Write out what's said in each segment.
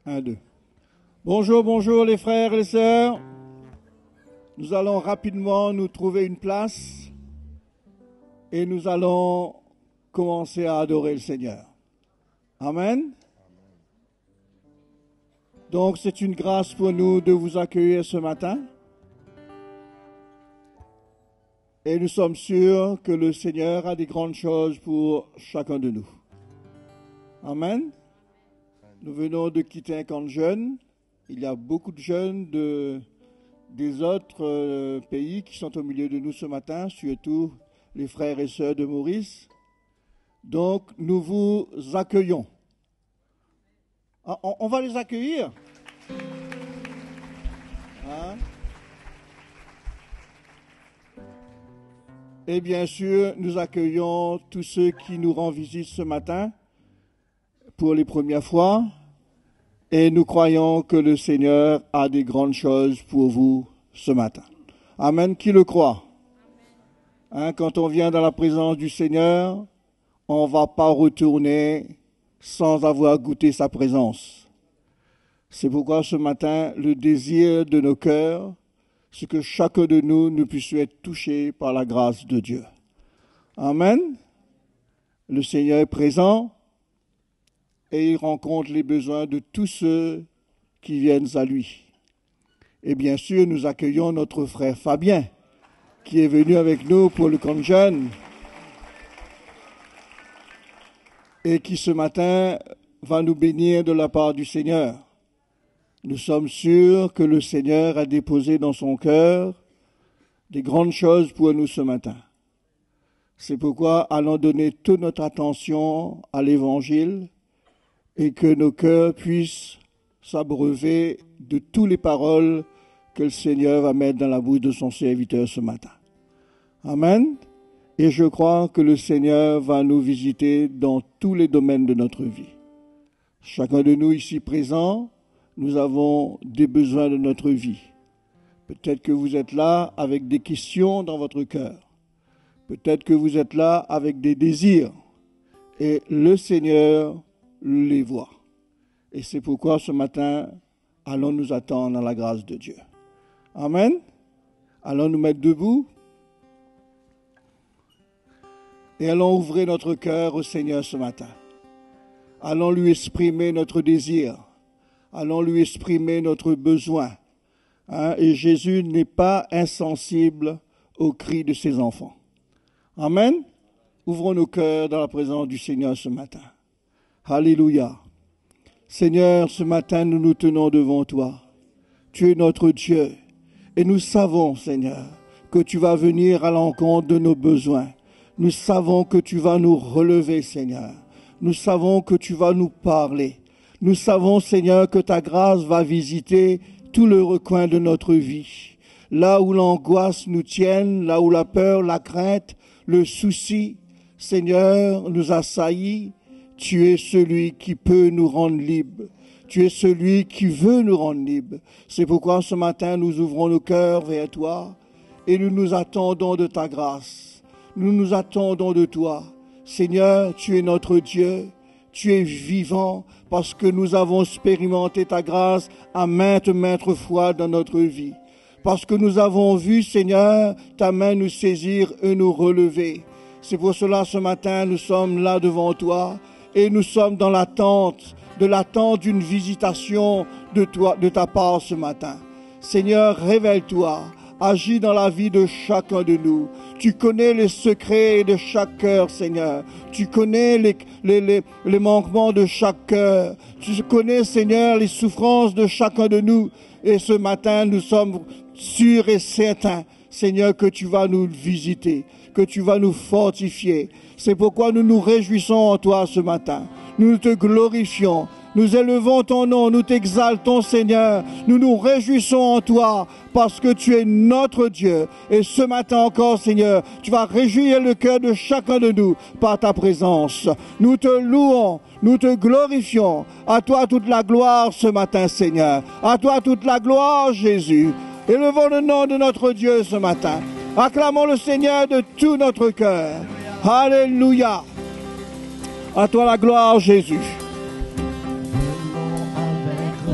Un, deux. Bonjour, bonjour les frères et les sœurs. Nous allons rapidement nous trouver une place et nous allons commencer à adorer le Seigneur. Amen. Donc c'est une grâce pour nous de vous accueillir ce matin. Et nous sommes sûrs que le Seigneur a des grandes choses pour chacun de nous. Amen. Nous venons de quitter un camp de jeunes. Il y a beaucoup de jeunes des autres pays qui sont au milieu de nous ce matin, surtout les frères et sœurs de Maurice. Donc, nous vous accueillons. Ah, on va les accueillir. Hein? Et bien sûr, nous accueillons tous ceux qui nous rendent visite ce matin pour les premières fois. Et nous croyons que le Seigneur a des grandes choses pour vous ce matin. Amen. Qui le croit? Hein, quand on vient dans la présence du Seigneur, on ne va pas retourner sans avoir goûté sa présence. C'est pourquoi ce matin, le désir de nos cœurs, c'est que chacun de nous puisse être touché par la grâce de Dieu. Amen. Le Seigneur est présent. Et il rencontre les besoins de tous ceux qui viennent à lui. Et bien sûr, nous accueillons notre frère Fabien, qui est venu avec nous pour le camp de jeunes, et qui ce matin va nous bénir de la part du Seigneur. Nous sommes sûrs que le Seigneur a déposé dans son cœur des grandes choses pour nous ce matin. C'est pourquoi allons donner toute notre attention à l'Évangile, et que nos cœurs puissent s'abreuver de toutes les paroles que le Seigneur va mettre dans la bouche de son serviteur ce matin. Amen. Et je crois que le Seigneur va nous visiter dans tous les domaines de notre vie. Chacun de nous ici présents, nous avons des besoins de notre vie. Peut-être que vous êtes là avec des questions dans votre cœur. Peut-être que vous êtes là avec des désirs. Et le Seigneur les voit. Et c'est pourquoi ce matin, allons nous attendre à la grâce de Dieu. Amen. Allons nous mettre debout et allons ouvrir notre cœur au Seigneur ce matin. Allons lui exprimer notre désir. Allons lui exprimer notre besoin. Et Jésus n'est pas insensible aux cris de ses enfants. Amen. Ouvrons nos cœurs dans la présence du Seigneur ce matin. Alléluia. Seigneur, ce matin, nous nous tenons devant toi. Tu es notre Dieu. Et nous savons, Seigneur, que tu vas venir à l'encontre de nos besoins. Nous savons que tu vas nous relever, Seigneur. Nous savons que tu vas nous parler. Nous savons, Seigneur, que ta grâce va visiter tout le recoin de notre vie. Là où l'angoisse nous tienne, là où la peur, la crainte, le souci, Seigneur, nous assaillit. Tu es celui qui peut nous rendre libres. Tu es celui qui veut nous rendre libres. C'est pourquoi ce matin, nous ouvrons nos cœurs vers toi et nous nous attendons de ta grâce. Nous nous attendons de toi. Seigneur, tu es notre Dieu. Tu es vivant parce que nous avons expérimenté ta grâce à maintes fois dans notre vie. Parce que nous avons vu, Seigneur, ta main nous saisir et nous relever. C'est pour cela, ce matin, nous sommes là devant toi. Et nous sommes dans l'attente d'une visitation de toi, de ta part ce matin. Seigneur, révèle-toi, agis dans la vie de chacun de nous. Tu connais les secrets de chaque cœur, Seigneur. Tu connais les manquements de chaque cœur. Tu connais, Seigneur, les souffrances de chacun de nous. Et ce matin, nous sommes sûrs et certains, Seigneur, que tu vas nous visiter, que tu vas nous fortifier. C'est pourquoi nous nous réjouissons en toi ce matin. Nous te glorifions. Nous élevons ton nom. Nous t'exaltons, Seigneur. Nous nous réjouissons en toi parce que tu es notre Dieu. Et ce matin encore, Seigneur, tu vas réjouir le cœur de chacun de nous par ta présence. Nous te louons. Nous te glorifions. À toi toute la gloire ce matin, Seigneur. À toi toute la gloire, Jésus. Élevons le nom de notre Dieu ce matin. Acclamons le Seigneur de tout notre cœur. Alléluia. À toi la gloire, Jésus. Venons avec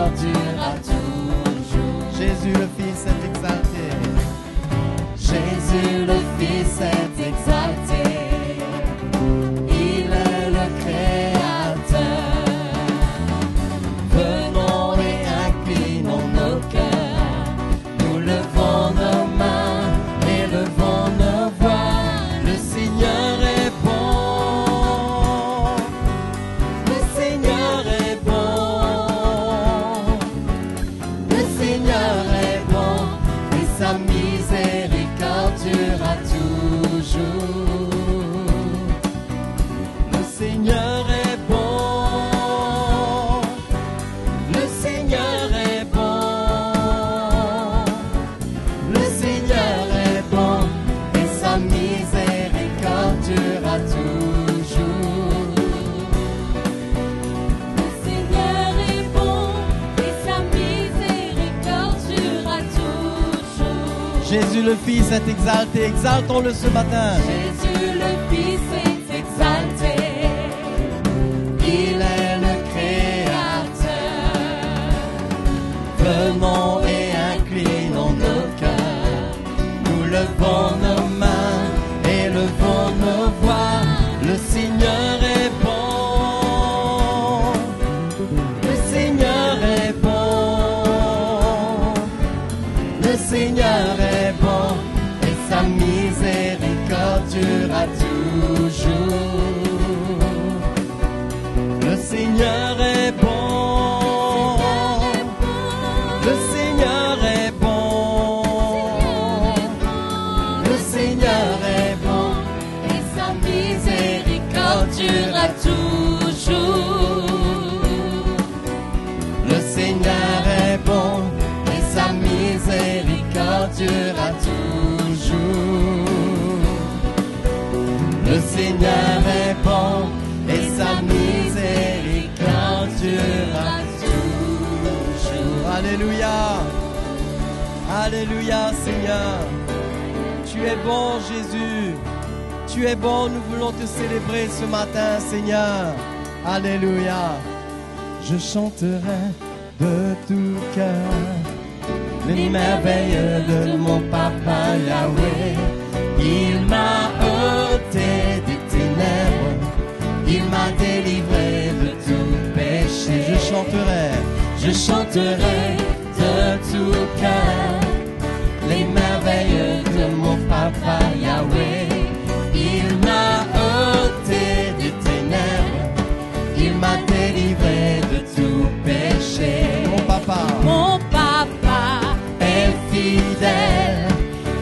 miséricorde durera toujours. Jésus le Fils est exalté. Jésus le Fils est exalté. Il est le Créateur. Venons et inclinons nos cœurs. Nous levons nos mains et levons nos voix. Le Seigneur est bon. Le Seigneur est bon. Le Seigneur est bon. Et sa miséricorde durera toujours. Le Seigneur est bon. Le Seigneur est bon. Le Seigneur est bon. Et sa miséricorde durera toujours. Le Seigneur est bon. Et sa miséricorde durera toujours. Jésus le Fils est exalté. Exaltons-le ce matin. Jésus le Fils est exalté. Il est le Créateur. Venons et inclinons nos cœurs. Nous levons nos mains et levons nos voix. Le Seigneur est bon. Le Seigneur est bon. Le Seigneur est bon. Et sa miséricorde durera toujours. Le Seigneur est bon. Le Seigneur est bon. Le Seigneur est bon. Et sa miséricorde durera toujours. Le Seigneur est bon. Et sa miséricorde durera toujours. Le Seigneur est bon. Et sa miséricorde durera toujours. Alléluia. Alléluia, Seigneur. Tu es bon, Jésus. Tu es bon, nous voulons te célébrer ce matin, Seigneur. Alléluia. Je chanterai de tout cœur Les merveilles de mon papa Yahweh. Il m'a ôté des ténèbres. Il m'a délivré de tout péché. Je chanterai de tout cœur les merveilles de mon papa Yahweh. Il m'a ôté des ténèbres. Il m'a délivré de tout péché. Mon papa est fidèle.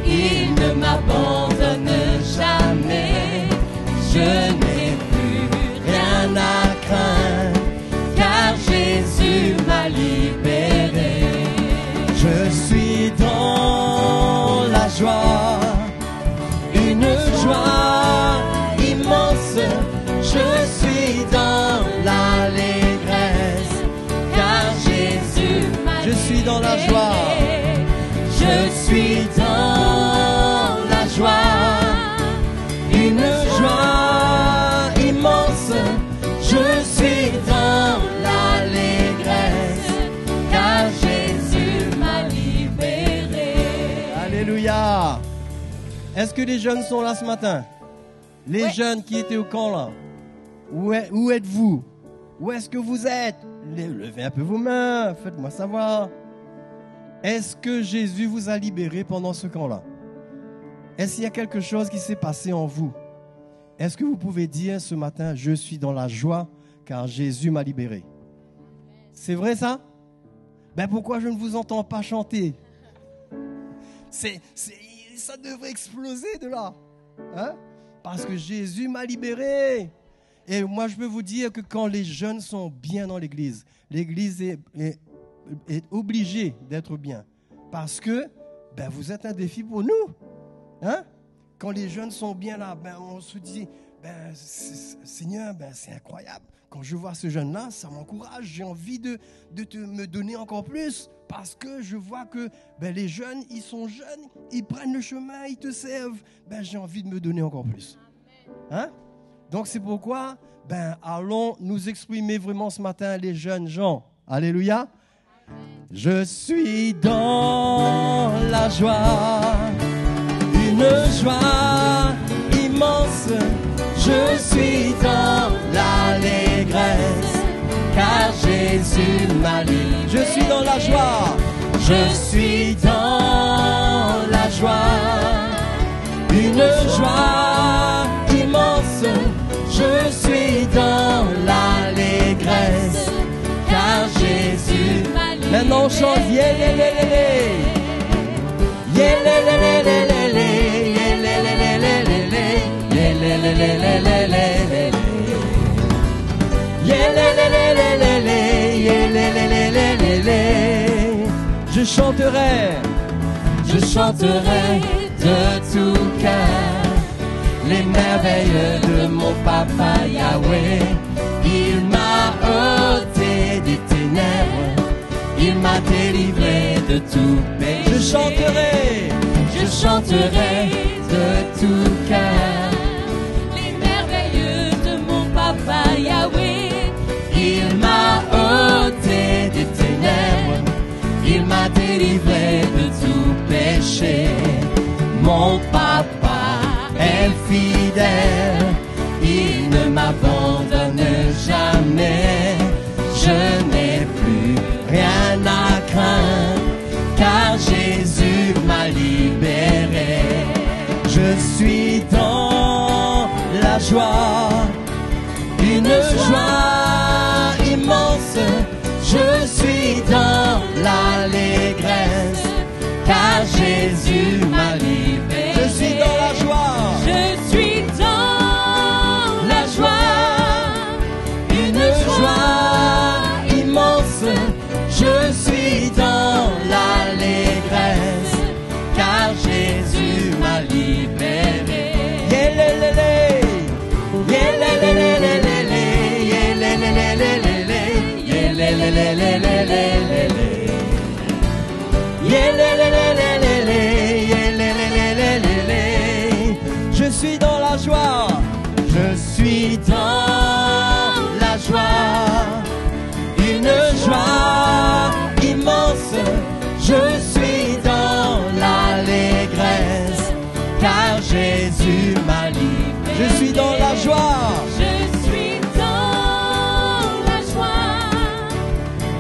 Il ne m'abandonne jamais. Je n'ai plus rien à craindre, car Jésus m'a libéré. Je suis dans la joie, une joie immense. Je suis dans l'allégresse, car Jésus m'a Je suis dans la joie. Je suis dans la joie, une joie immense. Je suis dans l'allégresse, car Jésus m'a libéré. Alléluia. Est-ce que les jeunes sont là ce matin? Les Ouais. jeunes qui étaient au camp là. Où êtes-vous? Où est-ce que vous êtes? Levez un peu vos mains, faites-moi savoir. Est-ce que Jésus vous a libéré pendant ce camp-là? Est-ce qu'il y a quelque chose qui s'est passé en vous? Est-ce que vous pouvez dire ce matin, je suis dans la joie car Jésus m'a libéré? C'est vrai ça? Ben pourquoi je ne vous entends pas chanter? Ça devrait exploser de là. Hein? Parce que Jésus m'a libéré. Et moi je peux vous dire que quand les jeunes sont bien dans l'église est obligé d'être bien. Parce que vous êtes un défi pour nous. Hein? Quand les jeunes sont bien là, on se dit, Seigneur, c'est incroyable. Quand je vois ce jeune-là, ça m'encourage. J'ai envie de me donner encore plus. Parce que je vois que les jeunes, ils sont jeunes, ils prennent le chemin, ils te servent. J'ai envie de me donner encore plus. Hein? Donc c'est pourquoi, allons nous exprimer vraiment ce matin, les jeunes gens. Alléluia. Je suis dans la joie, une joie immense. Je suis dans l'allégresse, car Jésus m'a livré. Je suis dans la joie, je suis dans la joie, une joie immense. Je suis dans l'allégresse, car Jésus m'a livré. Maintenant on chante yélélélélé, yélélélélélé, yélélélélélé, yélélélélélé, yélélélélélé, yélélélélélé. Je chanterai de tout cœur les merveilles de mon papa Yahweh. Il m'a ôté des ténèbres, il m'a délivré de tout péché. Je chanterai de tout cœur les merveilles de mon papa Yahweh. Il m'a ôté des ténèbres, il m'a délivré de tout péché. Mon papa est fidèle, il ne m'abandonne jamais. Je n'ai plus rien à craindre, car Jésus m'a libéré. Je suis dans la joie, une joie immense. Je suis dans l'allégresse, car Jésus m'a libéré. Je suis dans la joie, Je suis dans la joie, une joie immense. Je suis dans l'allégresse, car Jésus m'a libéré. Yélélélé, yélélélélélé, yélélélélélé, yélélélélélé, yélélélélélé, yélélélélélé. Je suis dans la joie, je suis dans la joie, une joie immense. Je suis dans l'allégresse, car Jésus m'a livré. Je suis dans la joie, je suis dans la joie,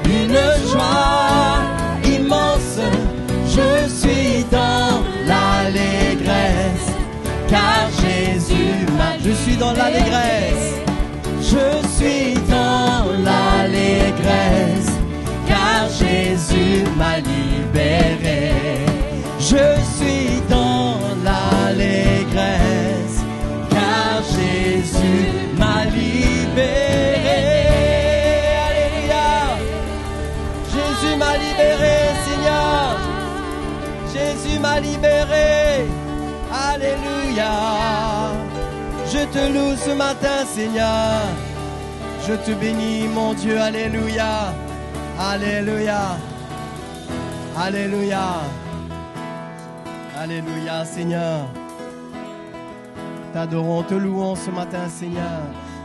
une joie immense. Je suis dans l'allégresse, car Jésus m'a. Je suis dans l'allégresse, je suis dans l'allégresse, car Jésus m'a libéré. Je suis dans l'allégresse, car Jésus m'a libéré. Alléluia. Jésus m'a libéré, Seigneur. Jésus m'a libéré. Alléluia. Je te loue ce matin, Seigneur. Je te bénis, mon Dieu. Alléluia. Alléluia. Alléluia. Alléluia, Seigneur. T'adorons, te louons ce matin, Seigneur.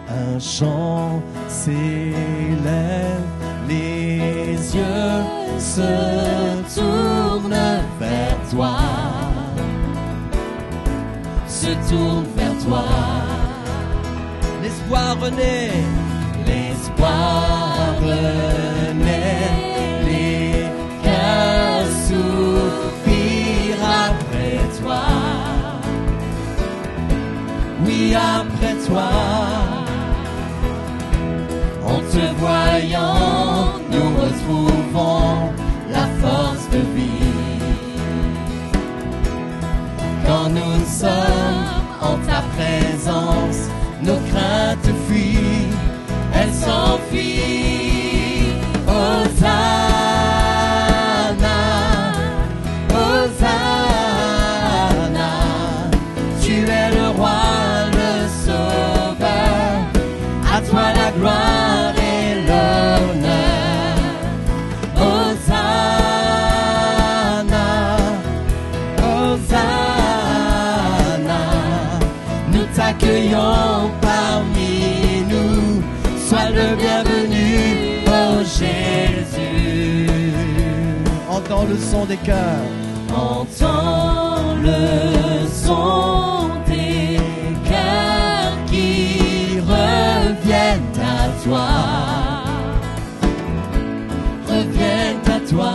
Un chant s'élève, les yeux se tournent vers toi. Se tournent vers toi. L'espoir renaît, l'espoir renaît, les cœurs soupirent après toi. Oui, après toi. En te voyant, nous retrouvons la force de vie. Quand nous sommes en ta présence, nos craintes fuient, elles s'enfuient. Hosanna, Hosanna, tu es le roi, le sauveur, à toi la gloire et l'honneur. Hosanna, Hosanna, nous t'accueillons parmi nous, sois le bienvenu, oh Jésus. entends le son des cœurs. Entends le son des cœurs qui reviennent à toi. Reviennent à toi.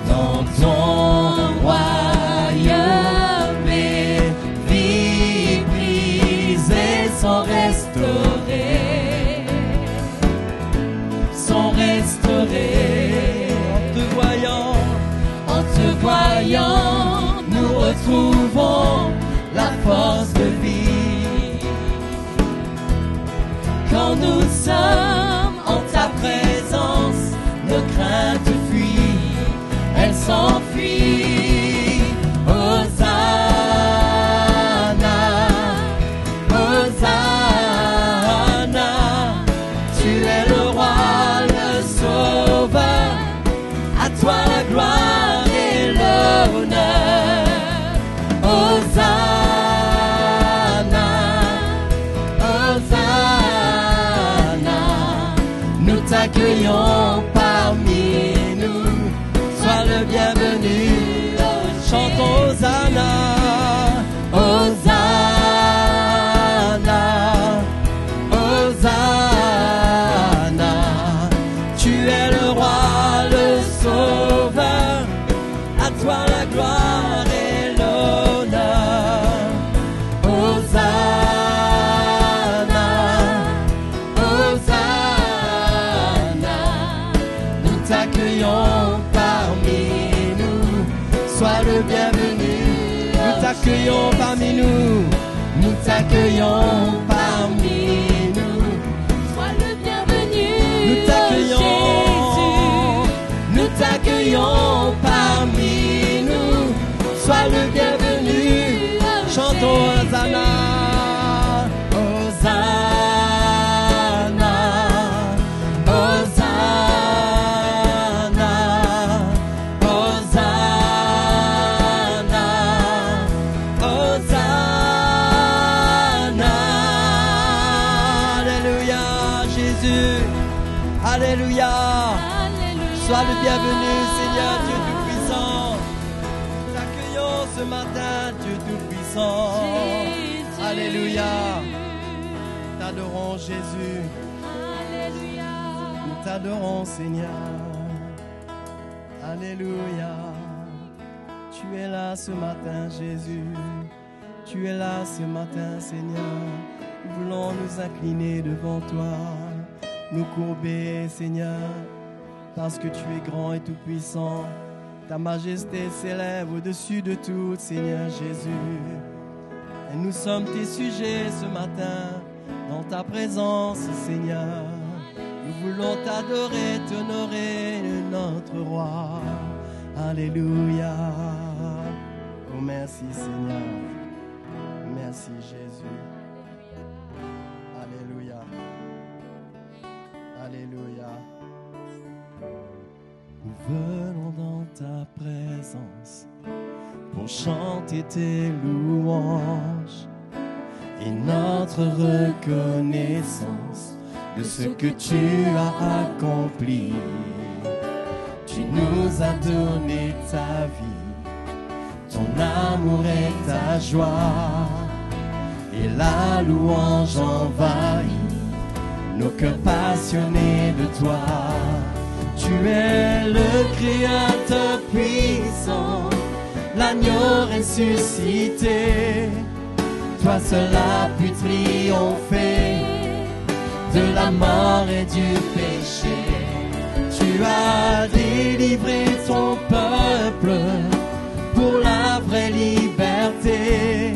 Dans ton royaume, mes vies brisées sont restaurées. Sont restaurées. En te voyant, nous retrouvons la force de vie. Quand nous sommes en ta présence, nos craintes fuient, elles s'enfuient. Hosanna, Hosanna, tu es le roi, le sauveur. À toi la gloire et l'honneur. Hosanna, Hosanna, nous t'accueillons parmi nous. Sois le bienvenu, chantons Hosanna, Hosanna, Hosanna, tu es le roi, le sauveur, à toi la gloire et l'honneur. Hosanna, Hosanna, nous t'accueillons parmi nous. Sois le bienvenu, nous t'accueillons parmi nous. Nous t'accueillons parmi nous. Sois le bienvenu, Nous t'accueillons. Nous t'accueillons parmi nous. Sois le bienvenu. Chantons Hosanna. Hosanna. Hosanna. Hosanna. Hosanna. Alléluia, Jésus. Alléluia. Sois le bienvenu, Seigneur Dieu Tout-Puissant. Nous t'accueillons ce matin, Dieu Tout-Puissant. Alléluia. Nous t'adorons, Jésus. Nous t'adorons, Seigneur. Alléluia. Tu es là ce matin, Jésus. Tu es là ce matin, Seigneur. Nous voulons nous incliner devant toi, nous courber, Seigneur. Parce que tu es grand et tout-puissant, ta majesté s'élève au-dessus de tout, Seigneur Jésus. Et nous sommes tes sujets ce matin, dans ta présence, Seigneur. Nous voulons t'adorer, t'honorer, notre roi. Alléluia. Oh, merci, Seigneur. Merci, Jésus. Alléluia. Alléluia. Nous venons dans ta présence pour chanter tes louanges et notre reconnaissance de ce que tu as accompli. Tu nous as donné ta vie, ton amour et ta joie, et la louange envahit nos cœurs passionnés de toi. Tu es le Créateur puissant, l'agneau ressuscité. Toi seul as pu triompher de la mort et du péché. Tu as délivré ton peuple pour la vraie liberté.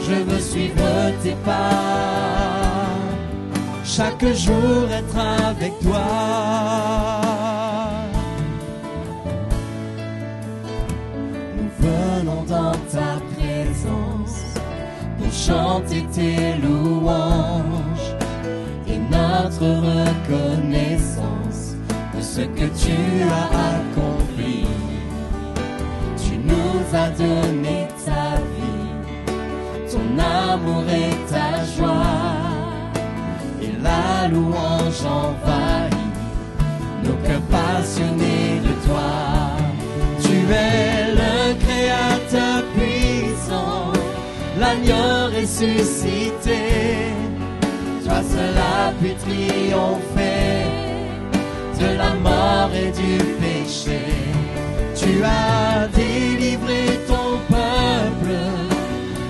Je veux suivre tes pas, chaque jour être avec toi. Venons dans ta présence pour chanter tes louanges et notre reconnaissance de ce que tu as accompli. Tu nous as donné ta vie, ton amour et ta joie, et la louange envahit nos cœurs l'agneau ressuscité. Toi seul as pu triompher de la mort et du péché. Tu as délivré ton peuple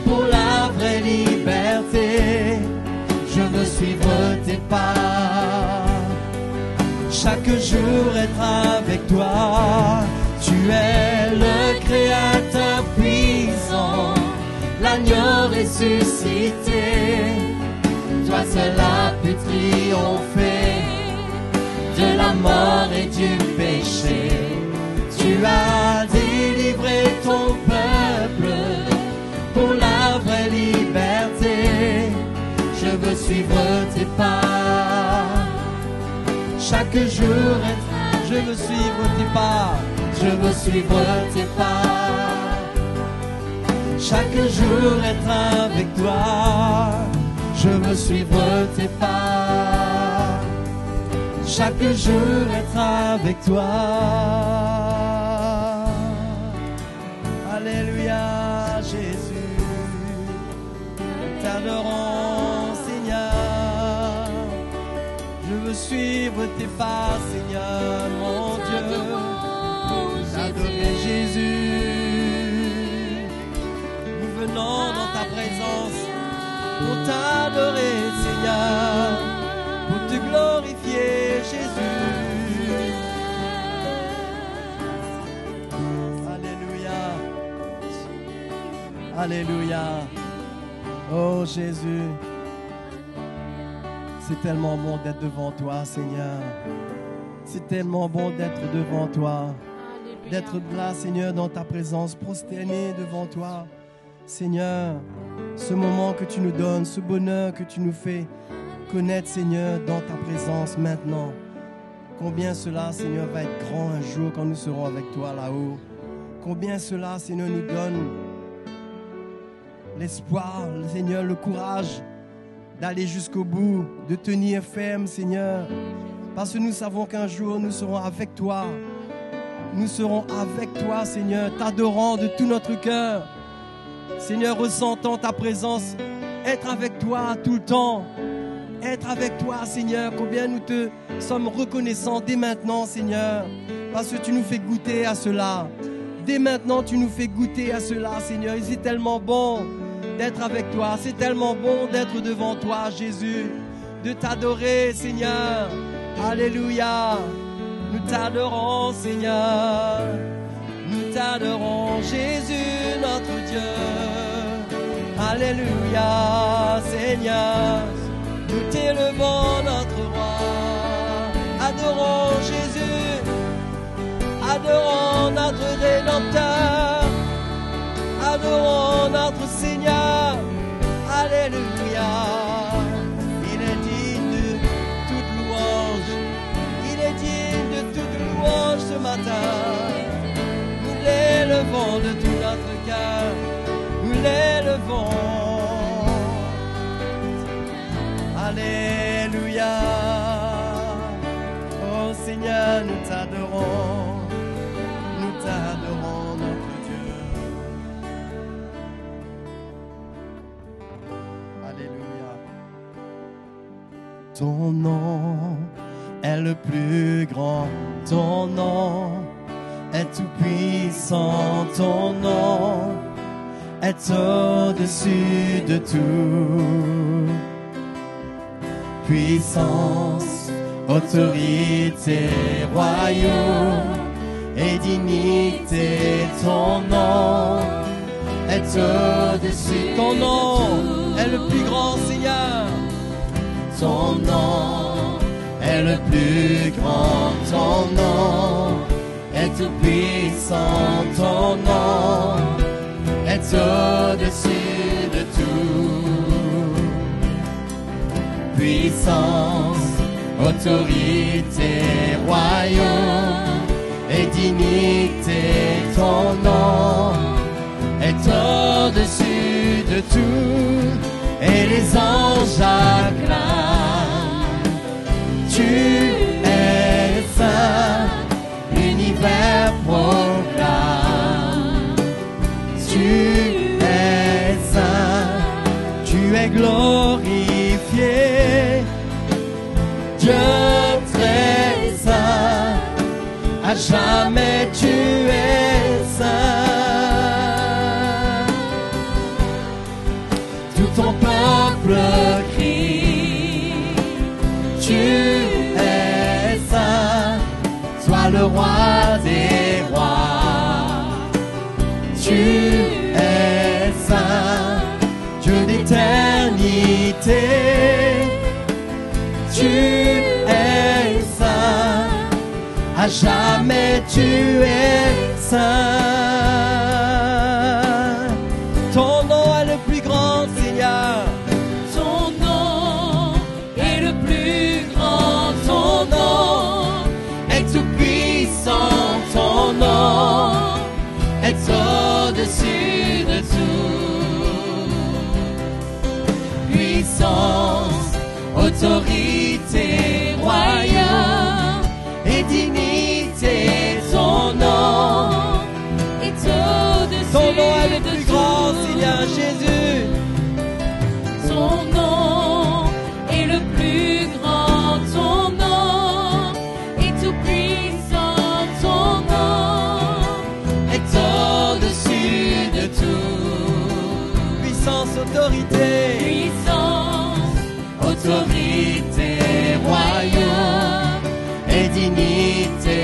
pour la vraie liberté. Je veux suivre tes pas, chaque jour être avec toi. Tu es le Créateur puissant, l'agneau ressuscité. Toi seul as pu triompher de la mort et du péché. Tu as délivré ton peuple pour la vraie liberté. Je veux suivre tes pas, chaque jour je veux suivre tes pas. Je veux suivre tes pas, chaque jour être avec toi. Je veux suivre tes pas, chaque jour être avec toi. Alléluia, Jésus, nous t'adorons, Seigneur. Je veux suivre tes pas, Seigneur, mon Dieu. T'adorer, Jésus. Nous venons dans ta présence pour t'adorer, Seigneur, pour te glorifier, Jésus. Alléluia. Alléluia. Oh Jésus, c'est tellement bon d'être devant toi, Seigneur. C'est tellement bon d'être devant toi, d'être là, Seigneur, dans ta présence, prosterné devant toi. Seigneur, ce moment que tu nous donnes, ce bonheur que tu nous fais connaître, Seigneur, dans ta présence maintenant. Combien cela, Seigneur, va être grand un jour quand nous serons avec toi là-haut. Combien cela, Seigneur, nous donne l'espoir, Seigneur, le courage d'aller jusqu'au bout, de tenir ferme, Seigneur. Parce que nous savons qu'un jour, nous serons avec toi. Nous serons avec toi, Seigneur, t'adorant de tout notre cœur. Seigneur, ressentant ta présence, être avec toi tout le temps. Être avec toi, Seigneur, combien nous te sommes reconnaissants dès maintenant, Seigneur, parce que tu nous fais goûter à cela. Dès maintenant, tu nous fais goûter à cela, Seigneur. Et c'est tellement bon d'être avec toi. C'est tellement bon d'être devant toi, Jésus, de t'adorer, Seigneur. Alléluia. Nous t'adorons, Seigneur. Nous t'adorons, Jésus, notre Dieu. Alléluia, Seigneur. Nous t'élevons, notre roi. Adorons Jésus. Adorons notre Rédempteur. Adorons notre Seigneur. Alléluia. Il est digne de toute louange. Il est digne de toute louange ce matin. Nous l'élevons de tout notre cœur. Nous l'élevons. Alléluia. Oh Seigneur, nous t'adorons. Nous t'adorons, notre Dieu. Alléluia. Ton nom est le plus grand. Ton nom est tout puissant. Ton nom est au-dessus de tout. Puissance, autorité, royaume et dignité, ton nom est au-dessus. Ton nom est le plus grand, Seigneur. Ton nom est le plus grand. Ton nom est tout puissant. Ton nom est au-dessus de tout. Puissance, autorité, royaume et dignité, ton nom est au-dessus de tout, et les anges acclament. Tu es saint, l'univers proclame. Tu es saint, à jamais tu es saint. Tout ton peuple crie, tu es saint, sois le roi des rois. Tu es saint, Dieu d'éternité. Tu es saint, à jamais tu es saint. Ton nom est le plus grand, Seigneur. Ton nom est le plus grand, ton nom Est tout puissant, ton nom est au-dessus de tout. Puissance, autorité, royaume et dignité, ton nom est au-dessus Ton nom est le de plus tout. grand, Seigneur Jésus. Ton nom est le plus grand, ton nom est tout puissant, ton nom Est au-dessus de tout. Puissance, autorité, puissance, autorité, royaume et dignité,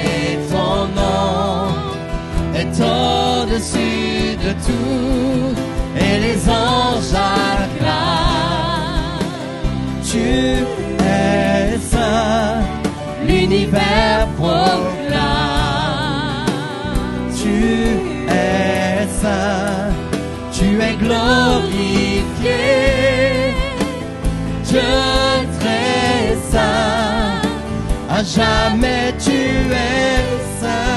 ton nom est au-dessus de tout, et les anges acclament. Tu es saint, l'univers proclame. Tu es saint, tu es glorifié. Dieu très saint, à jamais tu es saint.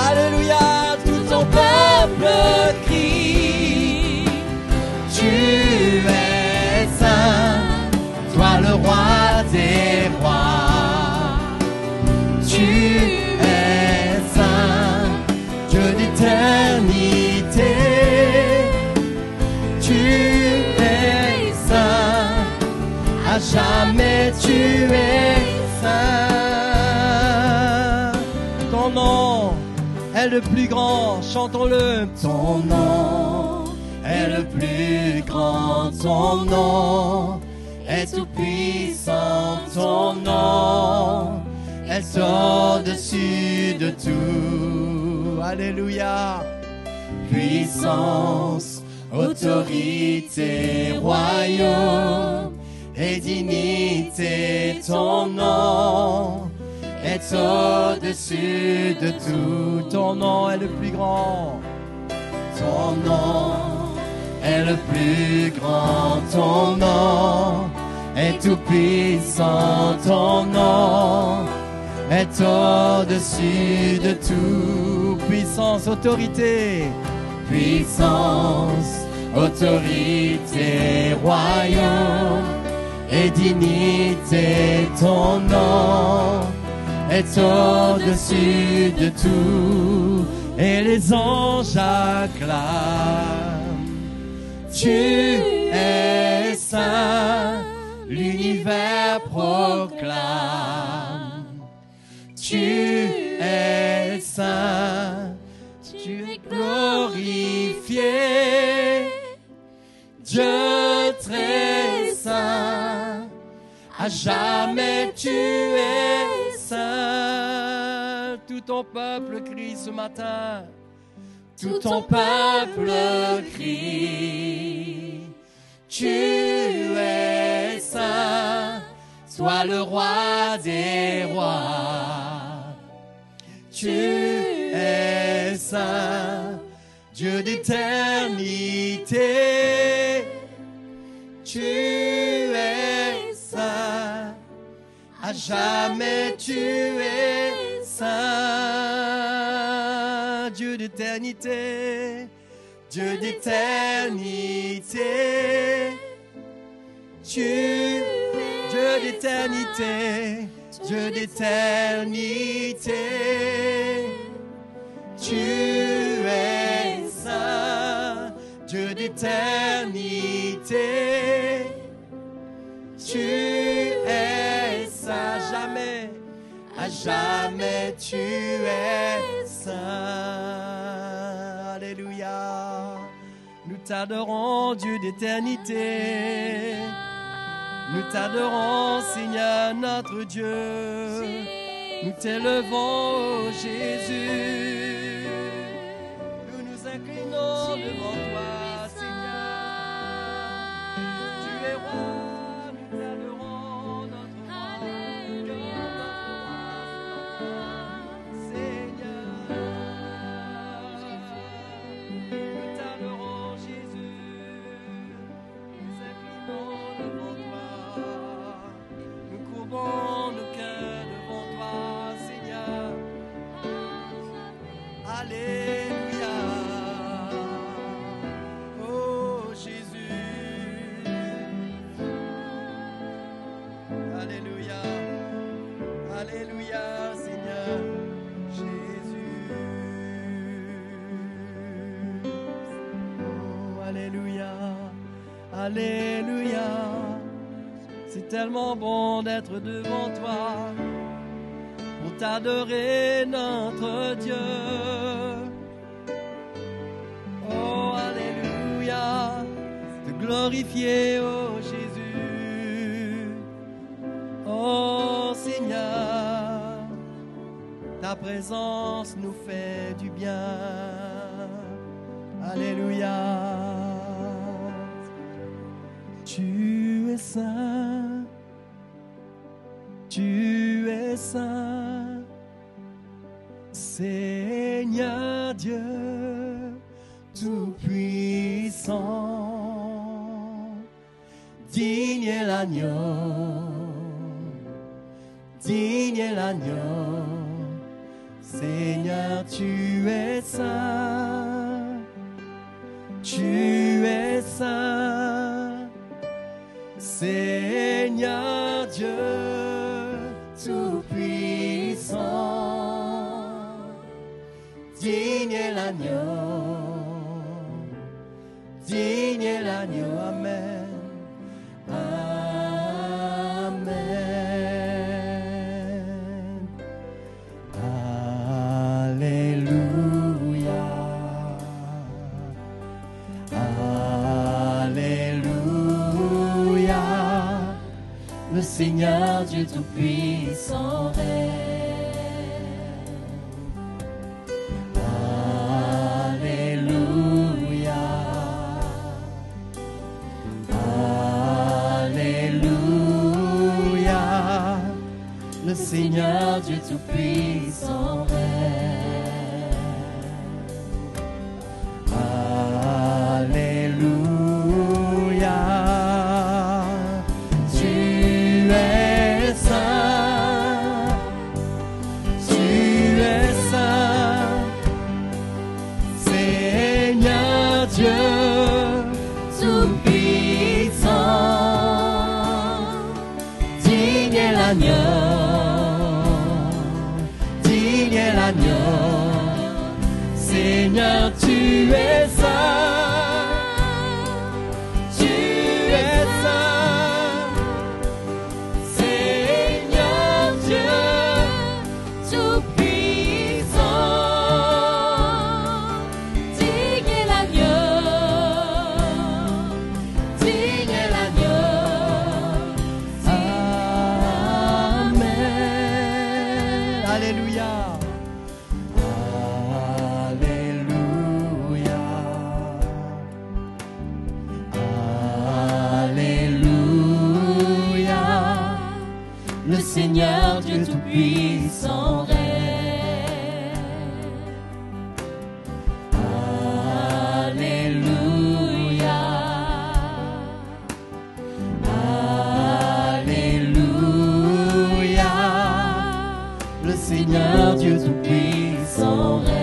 Alléluia, tout ton peuple crie. Tu es saint, toi le roi des rois. Tu es saint, Dieu d'éternité. Tu es saint, à jamais tu es saint. Ton nom est le plus grand, chantons-le. Ton nom est le plus grand, ton nom est tout puissant, ton nom est au-dessus de tout. Alléluia. Puissance, autorité, royaume et dignité, ton nom est au-dessus de tout. Ton nom est le plus grand. Ton nom est le plus grand. Ton nom est tout puissant. Ton nom est au-dessus de tout. Puissance, autorité. Puissance, autorité, royaume et dignité, ton nom est au-dessus de tout, et les anges acclament. Tu es saint, l'univers proclame. Tu es saint, tu es glorifié. Dieu très saint, à jamais tu es saint. Tout ton peuple crie ce matin. Tout ton peuple crie. Tu es saint, sois le roi des rois. Tu es saint, Dieu d'éternité. Tu es saint, à jamais tu es saint. Dieu d'éternité, Dieu d'éternité. Dieu d'éternité, Dieu d'éternité. Tu es saint, Dieu d'éternité. Tu es saint, jamais, à jamais tu es saint. Alléluia. Nous t'adorons, Dieu d'éternité. Nous t'adorons, Seigneur notre Dieu. Nous t'élevons, oh Jésus. Nous nous inclinons devant toi, Seigneur. Tu es roi, nous t'adorons, notre roi. Seigneur, nous t'adorons, Jésus. Nous inclinons devant toi. Nous courbons nos cœurs devant toi, Seigneur. Alléluia. Oh Jésus. Alléluia. Alléluia, Seigneur. Jésus. Oh, alléluia. Alléluia. C'est tellement bon d'être devant toi pour t'adorer, notre Dieu. Oh, alléluia, te glorifier, oh Jésus. Oh Seigneur, ta présence nous fait du bien. Alléluia. Tu es saint, tu es saint, Seigneur Dieu tout-puissant. Digne est l'agneau, digne est l'agneau, Seigneur tu es saint, tu es saint, Seigneur Dieu tout-puissant. Digne est l'agneau, digne est l'agneau, amen, amen, alléluia, alléluia, le Seigneur Dieu tout-puissant règne. Le Seigneur Dieu tout-puissant règne. Alléluia. Tu es saint, tu es saint, Seigneur Dieu tout-puissant. Digne est l'agneau, Seigneur, tu es saint, tu es saint, Seigneur Dieu tout-puissant. Digne est l'agneau, digne est l'agneau. Amen. Alléluia. Le Seigneur Dieu tout-puissant règne. Alléluia. Alléluia. Le Seigneur Dieu tout-puissant règne.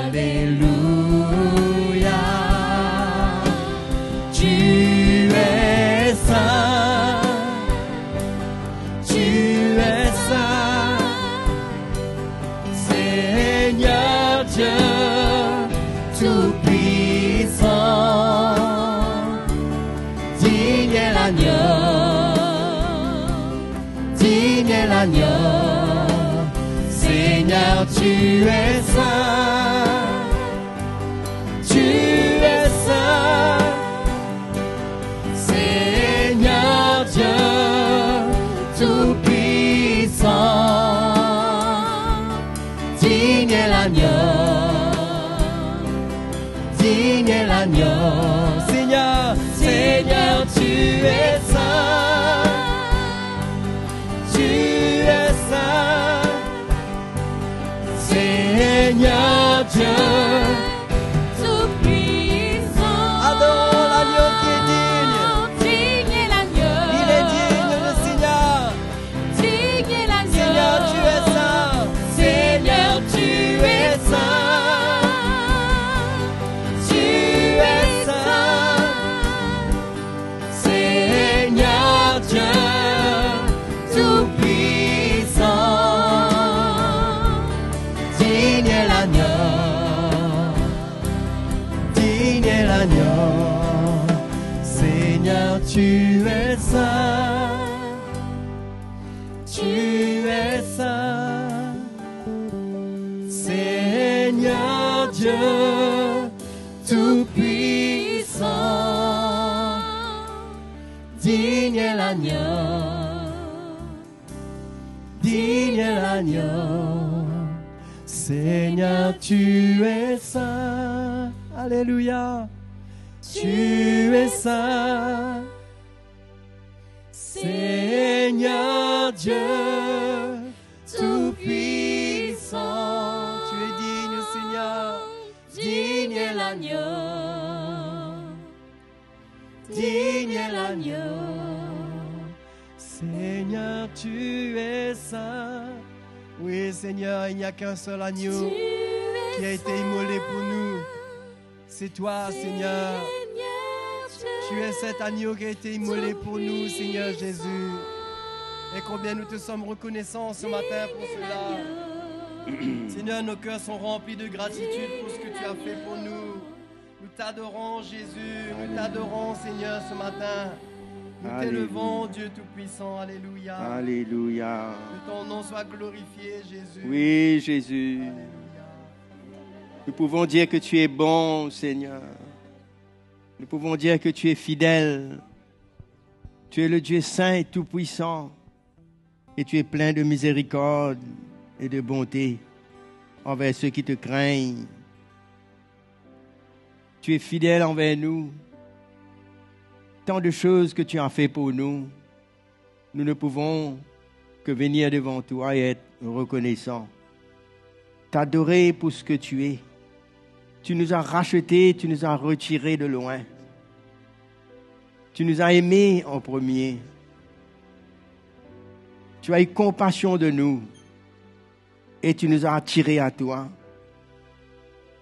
Alléluia. Dieu tout-puissant, digne est l'agneau, l'agneau. Seigneur, tu es saint. Tu es saint. Seigneur Dieu Tout-Puissant. Digne est l'agneau. Digne est l'agneau. Seigneur, Seigneur, tu es saint. Tu es saint. Seigneur Dieu Tout-Puissant. Adore l'agneau qui est digne. Digne est l'agneau. Il est digne, le Seigneur. Digne est l'agneau. Seigneur, tu es saint. Seigneur, tu es saint. Tu es saint. Seigneur Dieu Tout-Puissant. Digne est l'agneau. Digne est l'agneau. Seigneur, tu es saint. Tu es saint. Seigneur Dieu Tout-Puissant. Digne est l'agneau. Digne est l'agneau. Seigneur, tu es saint. Alléluia. Tu es saint. Seigneur Dieu Tout-Puissant. Tu es digne, Seigneur. Digne est l'agneau. Digne est l'agneau. Seigneur, tu es saint. Oui, Seigneur, il n'y a qu'un seul agneau qui a été immolé pour nous. C'est toi, Seigneur. Tu es cet agneau qui a été immolé pour nous, Seigneur Jésus. Et combien nous te sommes reconnaissants ce matin pour cela. Seigneur, nos cœurs sont remplis de gratitude pour ce que tu as fait pour nous. Nous t'adorons, Jésus. Nous t'adorons, Seigneur, ce matin. Nous t'élevons, Dieu Tout-Puissant. Alléluia. Alléluia. Que ton nom soit glorifié, Jésus. Oui, Jésus. Alléluia. Nous pouvons dire que tu es bon, Seigneur. Nous pouvons dire que tu es fidèle. Tu es le Dieu saint et tout-puissant. Et tu es plein de miséricorde et de bonté envers ceux qui te craignent. Tu es fidèle envers nous. Tant de choses que tu as fait pour nous. Nous ne pouvons que venir devant toi et être reconnaissants. T'adorer pour ce que tu es. Tu nous as rachetés, tu nous as retirés de loin. Tu nous as aimés en premier. Tu as eu compassion de nous et tu nous as attirés à toi.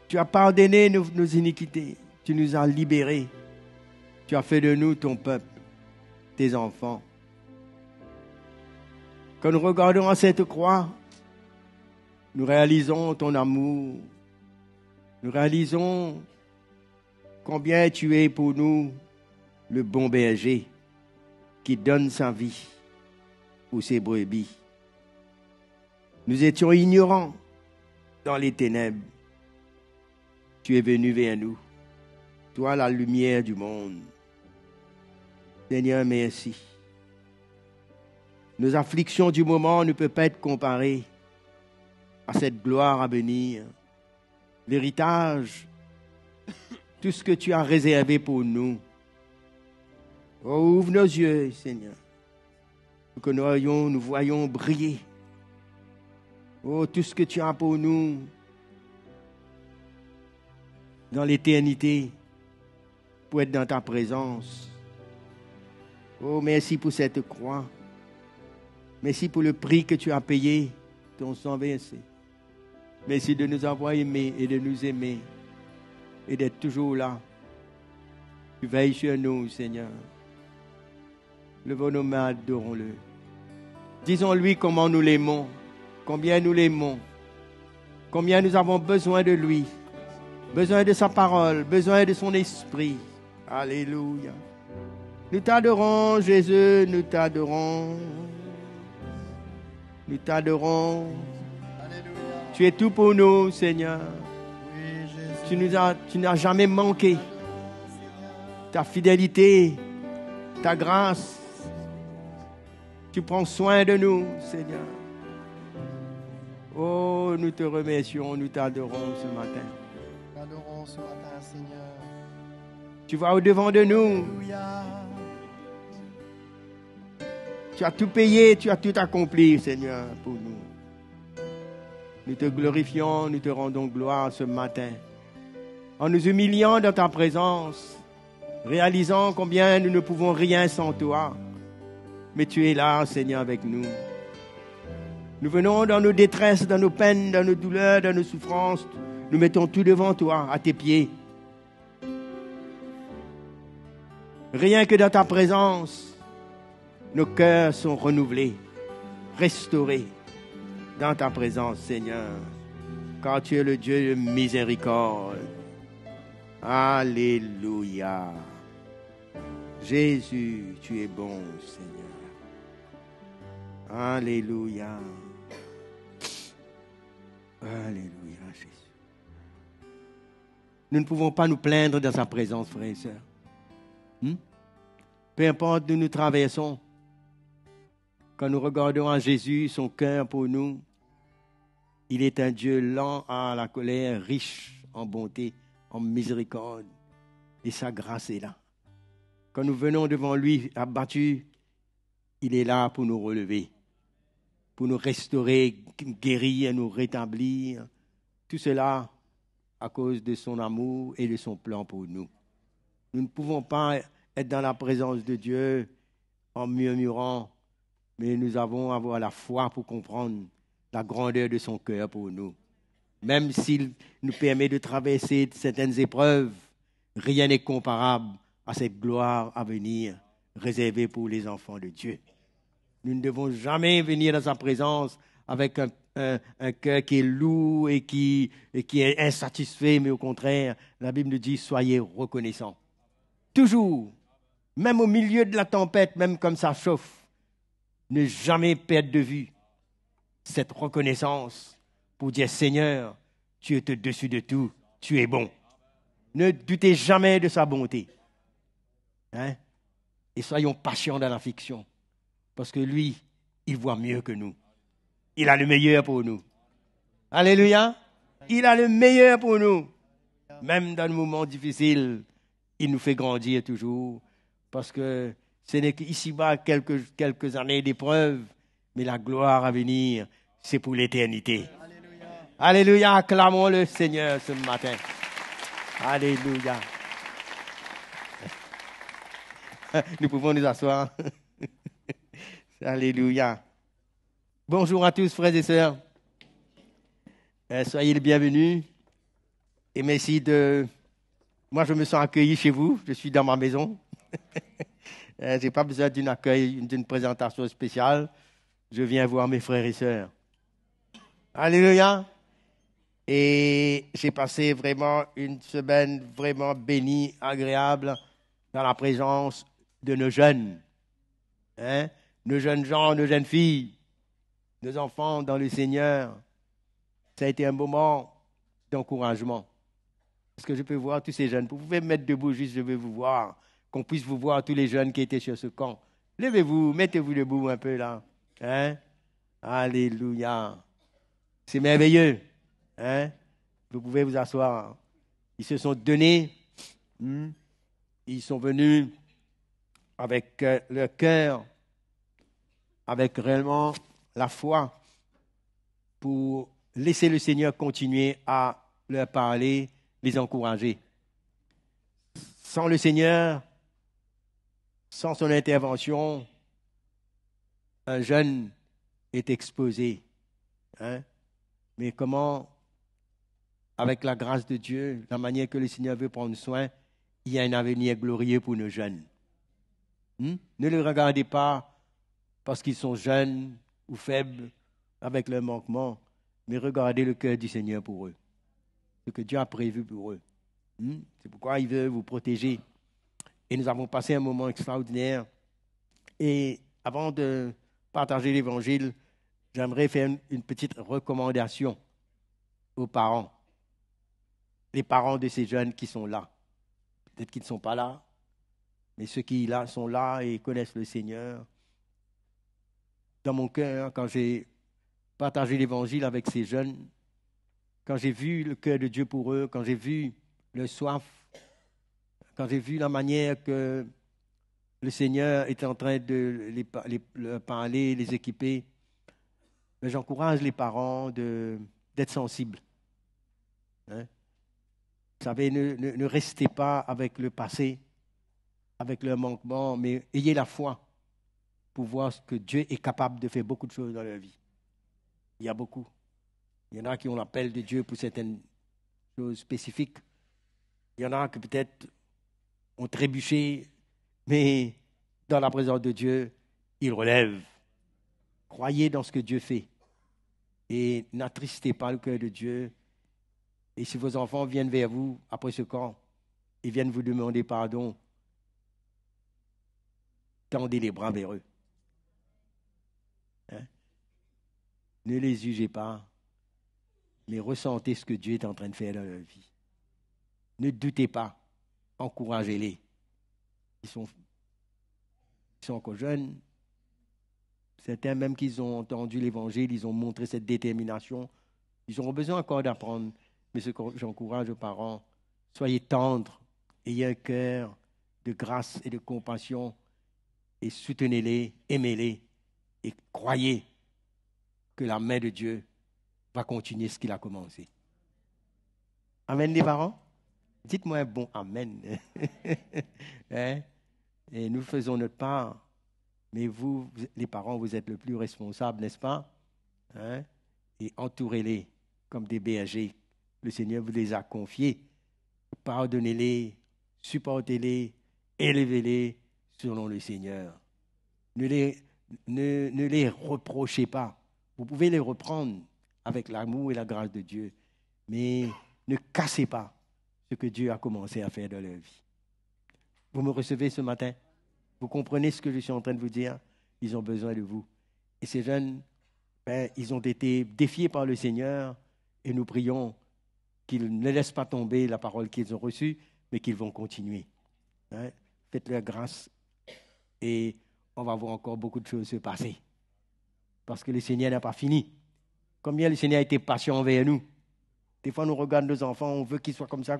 Tu as pardonné nos iniquités. Tu nous as libérés. Tu as fait de nous ton peuple, tes enfants. Quand nous regardons à cette croix, nous réalisons ton amour. Nous réalisons combien tu es pour nous le bon berger qui donne sa vie pour ses brebis. Nous étions ignorants dans les ténèbres. Tu es venu vers nous. Toi, la lumière du monde. Seigneur, merci. Nos afflictions du moment ne peuvent pas être comparées à cette gloire à venir. L'héritage, tout ce que tu as réservé pour nous. Oh, ouvre nos yeux, Seigneur, pour que nous voyons briller. Oh, tout ce que tu as pour nous dans l'éternité, pour être dans ta présence. Oh, merci pour cette croix. Merci pour le prix que tu as payé, ton sang versé. Merci de nous avoir aimés et de nous aimer et d'être toujours là. Tu veilles sur nous, Seigneur. Levons nos mains, adorons-le. Disons-lui comment nous l'aimons, combien nous l'aimons, combien nous avons besoin de lui, besoin de sa parole, besoin de son esprit. Alléluia. Nous t'adorons, Jésus, nous t'adorons. Nous t'adorons. Tu es tout pour nous, Seigneur. Tu n'as jamais manqué. Ta fidélité, ta grâce. Tu prends soin de nous, Seigneur. Oh, nous te remercions, nous t'adorons ce matin. T'adorons ce matin, Seigneur. Tu vas au-devant de nous. Alléluia. Tu as tout payé, tu as tout accompli, Seigneur, pour nous. Nous te glorifions, nous te rendons gloire ce matin. En nous humiliant dans ta présence, réalisant combien nous ne pouvons rien sans toi. Mais tu es là, Seigneur, avec nous. Nous venons dans nos détresses, dans nos peines, dans nos douleurs, dans nos souffrances. Nous mettons tout devant toi, à tes pieds. Rien que dans ta présence, nos cœurs sont renouvelés, restaurés dans ta présence, Seigneur. Car tu es le Dieu de miséricorde. Alléluia. Jésus, tu es bon, Seigneur. Alléluia. Alléluia, Jésus. Nous ne pouvons pas nous plaindre dans sa présence, frères et sœurs. Peu importe où nous traversons, quand nous regardons à Jésus, son cœur pour nous, il est un Dieu lent à la colère, riche en bonté, en miséricorde. Et sa grâce est là. Quand nous venons devant lui abattus, il est là pour nous relever, pour nous restaurer, guérir, nous rétablir. Tout cela à cause de son amour et de son plan pour nous. Nous ne pouvons pas être dans la présence de Dieu en murmurant, mais nous avons à avoir la foi pour comprendre la grandeur de son cœur pour nous. Même s'il nous permet de traverser certaines épreuves, rien n'est comparable à cette gloire à venir réservée pour les enfants de Dieu. Nous ne devons jamais venir dans sa présence avec un cœur qui est lourd et qui est insatisfait, mais au contraire, la Bible nous dit, soyez reconnaissants. Toujours, même au milieu de la tempête, même comme ça chauffe, ne jamais perdre de vue cette reconnaissance pour dire, Seigneur, tu es au-dessus de tout, tu es bon. Ne doutez jamais de sa bonté. Et soyons patients dans l'affliction, parce que lui, il voit mieux que nous. Il a le meilleur pour nous. Alléluia. Il a le meilleur pour nous. Même dans les moments difficiles, il nous fait grandir toujours, parce que ce n'est qu'ici-bas quelques années d'épreuve, mais la gloire à venir, c'est pour l'éternité. Alléluia. Alléluia. Acclamons le Seigneur ce matin. Alléluia. Nous pouvons nous asseoir. Alléluia. Bonjour à tous, frères et sœurs. Soyez les bienvenus. Et merci de... Moi, je me sens accueilli chez vous. Je suis dans ma maison. Je n'ai pas besoin d'un accueil, d'une présentation spéciale. Je viens voir mes frères et sœurs. Alléluia. Et j'ai passé vraiment une semaine vraiment bénie, agréable, dans la présence de nos jeunes. Nos jeunes gens, nos jeunes filles, nos enfants dans le Seigneur. Ça a été un moment d'encouragement. Parce que je peux voir tous ces jeunes. Vous pouvez me mettre debout, juste je veux vous voir. Qu'on puisse vous voir, tous les jeunes qui étaient sur ce camp. Levez-vous, mettez-vous debout un peu là. Alléluia. C'est merveilleux. Vous pouvez vous asseoir. Ils se sont donnés. Ils sont venus avec leur cœur, avec réellement la foi, pour laisser le Seigneur continuer à leur parler, les encourager. Sans le Seigneur, sans son intervention, un jeune est exposé. Mais comment, avec la grâce de Dieu, la manière que le Seigneur veut prendre soin, il y a un avenir glorieux pour nos jeunes. Ne les regardez pas parce qu'ils sont jeunes ou faibles avec leurs manquements, mais regardez le cœur du Seigneur pour eux. Ce que Dieu a prévu pour eux. C'est pourquoi il veut vous protéger. Et nous avons passé un moment extraordinaire. Et avant de partager l'Évangile, j'aimerais faire une petite recommandation aux parents. Les parents de ces jeunes qui sont là. Peut-être qu'ils ne sont pas là, mais ceux qui là, sont là et connaissent le Seigneur. Dans mon cœur, quand j'ai partagé l'évangile avec ces jeunes, quand j'ai vu le cœur de Dieu pour eux, quand j'ai vu le soif, quand j'ai vu la manière que le Seigneur est en train de leur parler, les équiper, mais j'encourage les parents d'être sensibles. Hein? Vous savez, ne restez pas avec le passé, avec le manquement, mais ayez la foi pour voir ce que Dieu est capable de faire beaucoup de choses dans leur vie. Il y a beaucoup. Il y en a qui ont l'appel de Dieu pour certaines choses spécifiques. Il y en a qui peut-être ont trébuché, mais dans la présence de Dieu, ils relèvent. Croyez dans ce que Dieu fait et n'attristez pas le cœur de Dieu. Et si vos enfants viennent vers vous après ce camp et viennent vous demander pardon, tendez les bras vers eux. Hein? Ne les jugez pas, mais ressentez ce que Dieu est en train de faire dans leur vie. Ne doutez pas, encouragez-les. Ils sont encore jeunes. Certains, même qu'ils ont entendu l'évangile, ils ont montré cette détermination. Ils auront besoin encore d'apprendre. Mais ce que j'encourage aux parents, soyez tendres, ayez un cœur de grâce et de compassion et soutenez-les, aimez-les et croyez que la main de Dieu va continuer ce qu'il a commencé. Amen les parents? Dites-moi un bon amen. Hein? Et nous faisons notre part, mais vous, les parents, vous êtes le plus responsables, n'est-ce pas? Hein? Et entourez-les comme des bergers. Le Seigneur vous les a confiés. Pardonnez-les, supportez-les, élevez-les selon le Seigneur. Ne les reprochez pas. Vous pouvez les reprendre avec l'amour et la grâce de Dieu, mais ne cassez pas ce que Dieu a commencé à faire dans leur vie. Vous me recevez ce matin? Vous comprenez ce que je suis en train de vous dire? Ils ont besoin de vous. Et ces jeunes, ils ont été défiés par le Seigneur et nous prions qu'ils ne laissent pas tomber la parole qu'ils ont reçue, mais qu'ils vont continuer. Hein? Faites-leur grâce et on va voir encore beaucoup de choses se passer. Parce que le Seigneur n'a pas fini. Combien le Seigneur a été patient envers nous. Des fois, nous regardons nos enfants, on veut qu'ils soient comme ça,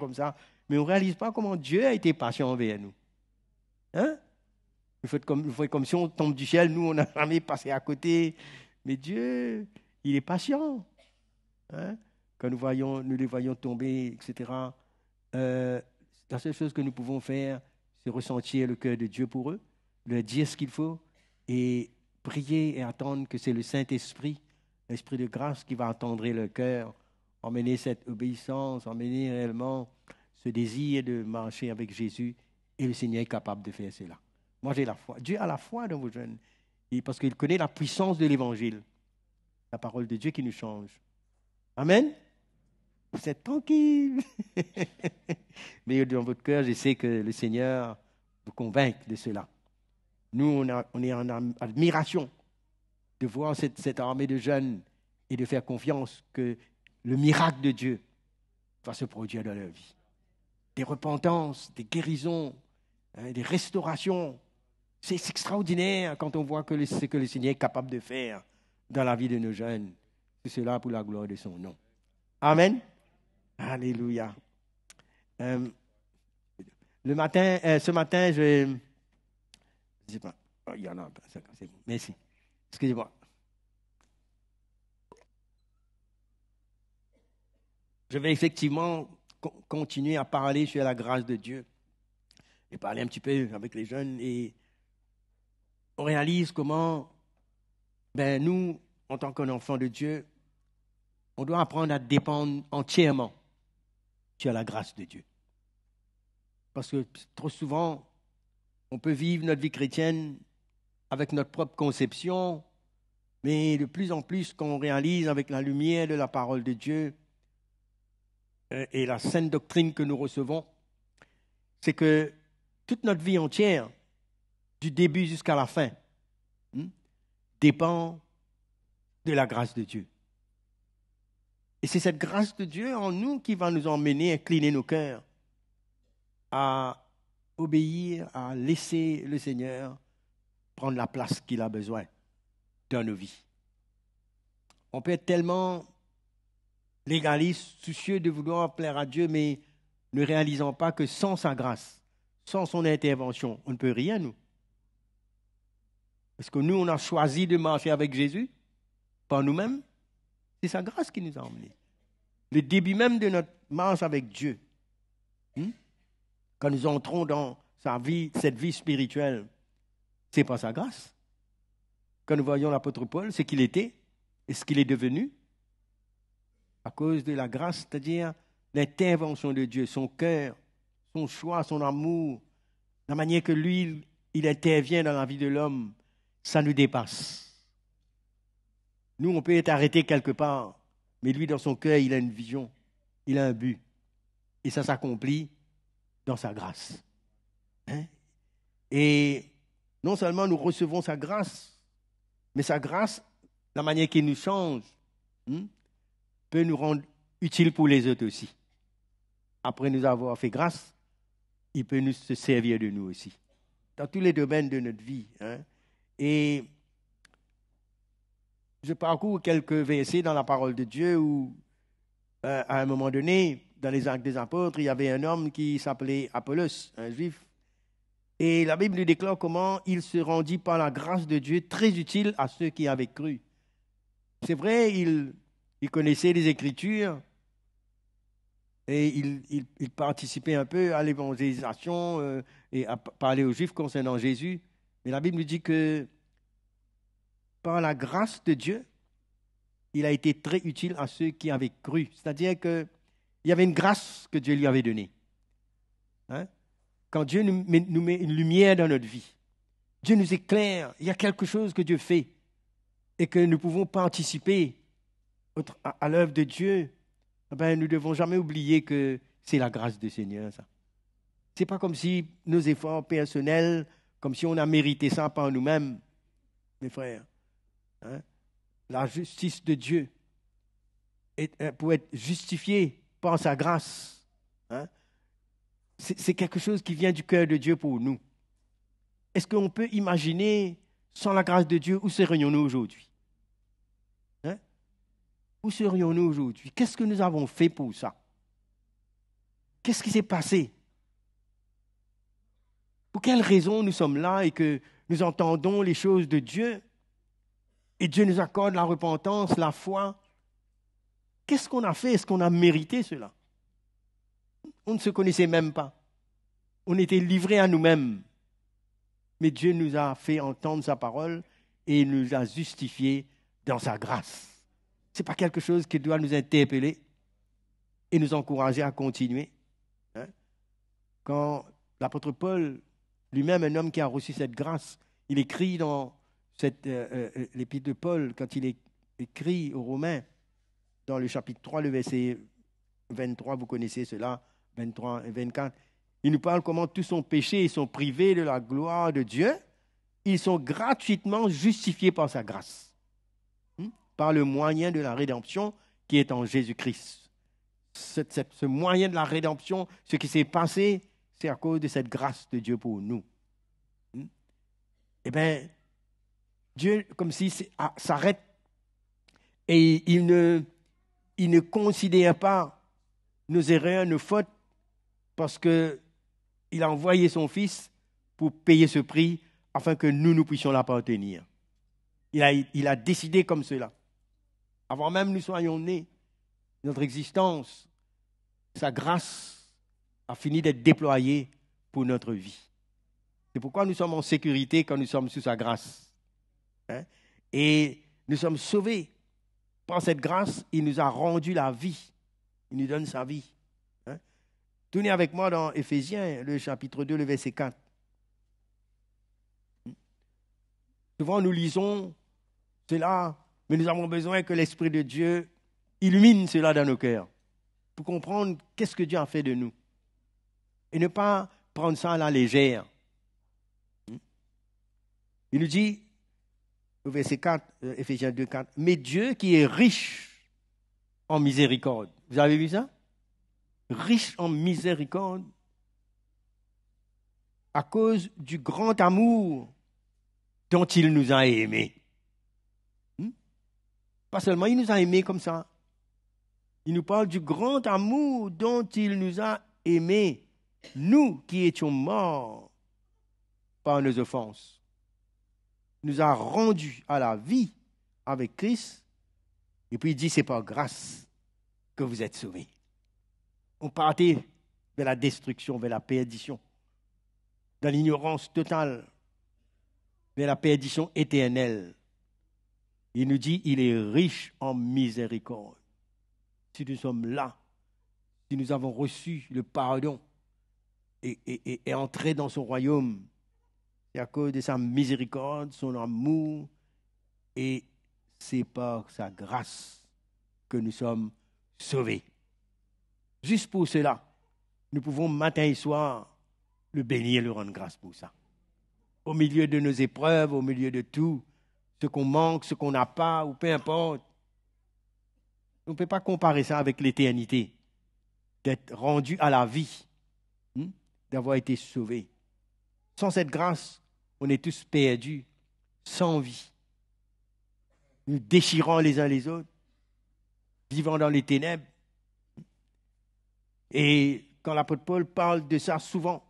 mais on ne réalise pas comment Dieu a été patient envers nous. Hein? Il faut comme si on tombe du ciel, nous, on n'a jamais passé à côté. Mais Dieu, il est patient. Hein? Quand nous les voyons tomber, etc., la seule chose que nous pouvons faire, c'est ressentir le cœur de Dieu pour eux, leur dire ce qu'il faut et prier et attendre que c'est le Saint-Esprit, l'Esprit de grâce qui va attendrir le cœur, emmener cette obéissance, emmener réellement ce désir de marcher avec Jésus, et le Seigneur est capable de faire cela. Moi, j'ai la foi. Dieu a la foi dans vos jeunes, et parce qu'il connaît la puissance de l'Évangile, la parole de Dieu qui nous change. Amen. Vous êtes tranquille. Mais dans votre cœur, je sais que le Seigneur vous convainc de cela. Nous, on est en admiration de voir cette armée de jeunes et de faire confiance que le miracle de Dieu va se produire dans leur vie. Des repentances, des guérisons, des restaurations. C'est extraordinaire quand on voit ce que le Seigneur est capable de faire dans la vie de nos jeunes. C'est cela pour la gloire de son nom. Amen. Alléluia. Ce matin, je ne sais pas. Oh, il y en a un peu. C'est bon. Merci. Excusez-moi. Je vais effectivement continuer à parler sur la grâce de Dieu et parler un petit peu avec les jeunes. Et on réalise comment, nous, en tant qu'enfants de Dieu, on doit apprendre à dépendre entièrement sur la grâce de Dieu. Parce que trop souvent, on peut vivre notre vie chrétienne avec notre propre conception, mais de plus en plus, quand on réalise avec la lumière de la parole de Dieu et la sainte doctrine que nous recevons, c'est que toute notre vie entière, du début jusqu'à la fin, dépend de la grâce de Dieu. Et c'est cette grâce de Dieu en nous qui va nous emmener à incliner nos cœurs, à obéir, à laisser le Seigneur prendre la place qu'il a besoin dans nos vies. On peut être tellement légaliste, soucieux de vouloir plaire à Dieu, mais ne réalisant pas que sans sa grâce, sans son intervention, on ne peut rien, nous. Parce que nous, on a choisi de marcher avec Jésus, pas nous-mêmes. C'est sa grâce qui nous a emmenés. Le début même de notre marche avec Dieu, quand nous entrons dans sa vie, cette vie spirituelle, c'est pas sa grâce. Quand nous voyons l'apôtre Paul, c'est qu'il était et ce qu'il est devenu à cause de la grâce, c'est-à-dire l'intervention de Dieu, son cœur, son choix, son amour, la manière que lui, il intervient dans la vie de l'homme, ça nous dépasse. Nous, on peut être arrêtés quelque part, mais lui, dans son cœur, il a une vision, il a un but. Et ça s'accomplit dans sa grâce. Et non seulement nous recevons sa grâce, mais sa grâce, la manière qu'il nous change, peut nous rendre utiles pour les autres aussi. Après nous avoir fait grâce, il peut nous se servir de nous aussi, dans tous les domaines de notre vie. Et je parcours quelques versets dans la parole de Dieu où, à un moment donné, dans les Actes des Apôtres, il y avait un homme qui s'appelait Apollos, un juif. Et la Bible nous déclare comment il se rendit par la grâce de Dieu très utile à ceux qui avaient cru. C'est vrai, il connaissait les Écritures et il participait un peu à l'évangélisation et à parler aux Juifs concernant Jésus. Mais la Bible nous dit que par la grâce de Dieu, il a été très utile à ceux qui avaient cru. C'est-à-dire qu'il y avait une grâce que Dieu lui avait donnée. Quand Dieu nous met une lumière dans notre vie, Dieu nous éclaire, il y a quelque chose que Dieu fait et que nous pouvons participer à l'œuvre de Dieu, nous ne devons jamais oublier que c'est la grâce du Seigneur, ça. Ce n'est pas comme si nos efforts personnels, comme si on a mérité ça par nous-mêmes, mes frères. La justice de Dieu pour être justifié par sa grâce. C'est quelque chose qui vient du cœur de Dieu pour nous. Est-ce qu'on peut imaginer, sans la grâce de Dieu, où serions-nous aujourd'hui? Où serions-nous aujourd'hui? Qu'est-ce que nous avons fait pour ça? Qu'est-ce qui s'est passé? Pour quelle raison nous sommes là et que nous entendons les choses de Dieu et Dieu nous accorde la repentance, la foi? Qu'est-ce qu'on a fait? Est-ce qu'on a mérité cela? On ne se connaissait même pas. On était livrés à nous-mêmes. Mais Dieu nous a fait entendre sa parole et nous a justifiés dans sa grâce. Ce n'est pas quelque chose qui doit nous interpeller et nous encourager à continuer. Quand l'apôtre Paul, lui-même un homme qui a reçu cette grâce, il écrit dans l'épître de Paul, quand il écrit aux Romains, dans le chapitre 3, le verset 23, vous connaissez cela, 23 et 24, il nous parle comment tous sont péchés et sont privés de la gloire de Dieu. Ils sont gratuitement justifiés par sa grâce, par le moyen de la rédemption qui est en Jésus-Christ. Ce moyen de la rédemption, ce qui s'est passé, c'est à cause de cette grâce de Dieu pour nous. Eh bien, Dieu, comme s'il s'arrête et il ne considère pas nos erreurs, nos fautes, parce qu'il a envoyé son Fils pour payer ce prix afin que nous puissions l'appartenir. Il a décidé comme cela. Avant même que nous soyons nés, notre existence, sa grâce a fini d'être déployée pour notre vie. C'est pourquoi nous sommes en sécurité quand nous sommes sous sa grâce. Et nous sommes sauvés. Par cette grâce, il nous a rendu la vie. Il nous donne sa vie. Tournez avec moi dans Éphésiens, le chapitre 2, le verset 4. Souvent, nous lisons cela, mais nous avons besoin que l'Esprit de Dieu illumine cela dans nos cœurs pour comprendre qu'est-ce que Dieu a fait de nous. Et ne pas prendre ça à la légère. Il nous dit, au verset 4, Éphésiens 2, 4. Mais Dieu qui est riche en miséricorde. Vous avez vu ça? Riche en miséricorde à cause du grand amour dont il nous a aimés. Pas seulement il nous a aimés comme ça. Il nous parle du grand amour dont il nous a aimés, nous qui étions morts par nos offenses. Il nous a rendus à la vie avec Christ. Et puis il dit, c'est par grâce que vous êtes sauvés. On partait vers la destruction, vers la perdition, dans l'ignorance totale, vers la perdition éternelle. Il nous dit, il est riche en miséricorde. Si nous sommes là, si nous avons reçu le pardon et entré dans son royaume, c'est à cause de sa miséricorde, son amour, et c'est par sa grâce que nous sommes sauvés. Juste pour cela, nous pouvons matin et soir le bénir, le rendre grâce pour ça. Au milieu de nos épreuves, au milieu de tout, ce qu'on manque, ce qu'on n'a pas, ou peu importe. On ne peut pas comparer ça avec l'éternité, d'être rendu à la vie, d'avoir été sauvé. Sans cette grâce, on est tous perdus, sans vie. Nous déchirons les uns les autres, vivant dans les ténèbres. Et quand l'apôtre Paul parle de ça souvent,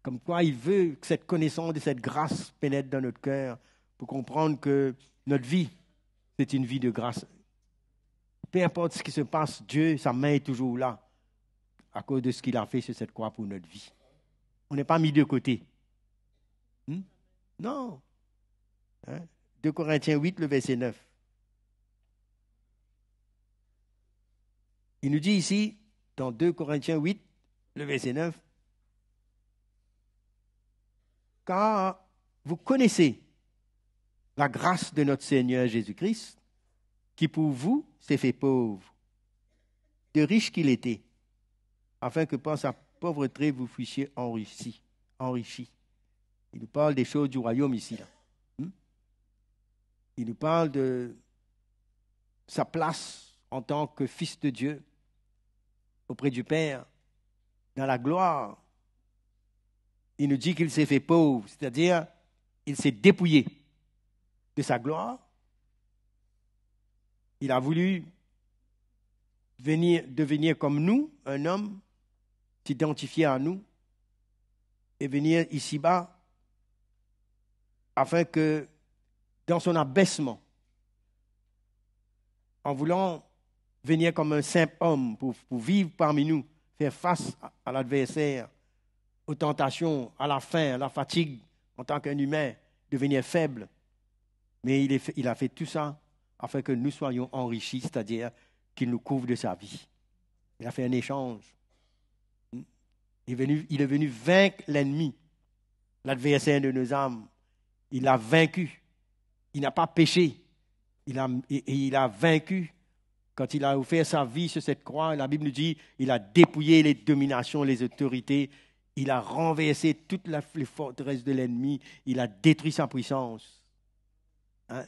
comme quoi il veut que cette connaissance de cette grâce pénètre dans notre cœur pour comprendre que notre vie, c'est une vie de grâce. Peu importe ce qui se passe, Dieu, sa main est toujours là à cause de ce qu'il a fait sur cette croix pour notre vie. On n'est pas mis de côté. Non. 2 Corinthiens 8, le verset 9. Il nous dit ici, dans 2 Corinthiens 8, le verset 9, « Car vous connaissez la grâce de notre Seigneur Jésus-Christ, qui pour vous s'est fait pauvre, de riche qu'il était, afin que par sa pauvreté vous fussiez enrichis. » Il nous parle des choses du royaume ici. Là. Il nous parle de sa place en tant que fils de Dieu auprès du Père, dans la gloire. Il nous dit qu'il s'est fait pauvre, c'est-à-dire il s'est dépouillé de sa gloire. Il a voulu devenir comme nous, un homme, s'identifier à nous et venir ici-bas afin que, dans son abaissement, en voulant venir comme un simple homme pour vivre parmi nous, faire face à l'adversaire, aux tentations, à la faim, à la fatigue, en tant qu'un humain, devenir faible. Mais il a fait tout ça afin que nous soyons enrichis, c'est-à-dire qu'il nous couvre de sa vie. Il a fait un échange. Il est venu vaincre l'ennemi, l'adversaire de nos âmes. Il l'a vaincu. Il n'a pas péché. Il a vaincu. Quand il a offert sa vie sur cette croix, la Bible nous dit, il a dépouillé les dominations, les autorités. Il a renversé toutes les forteresses de l'ennemi. Il a détruit sa puissance.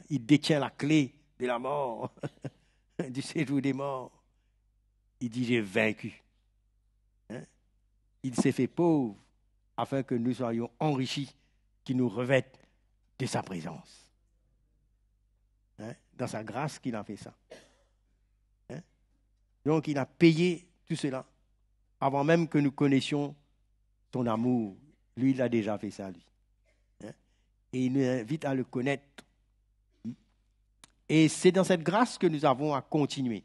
Il détient la clé de la mort, du séjour des morts. Il dit, j'ai vaincu. Il s'est fait pauvre afin que nous soyons enrichis, qu'il nous revête de sa présence. Dans sa grâce qu'il a fait ça. Donc il a payé tout cela avant même que nous connaissions son amour. Lui, il a déjà fait ça, lui. Et il nous invite à le connaître. Et c'est dans cette grâce que nous avons à continuer.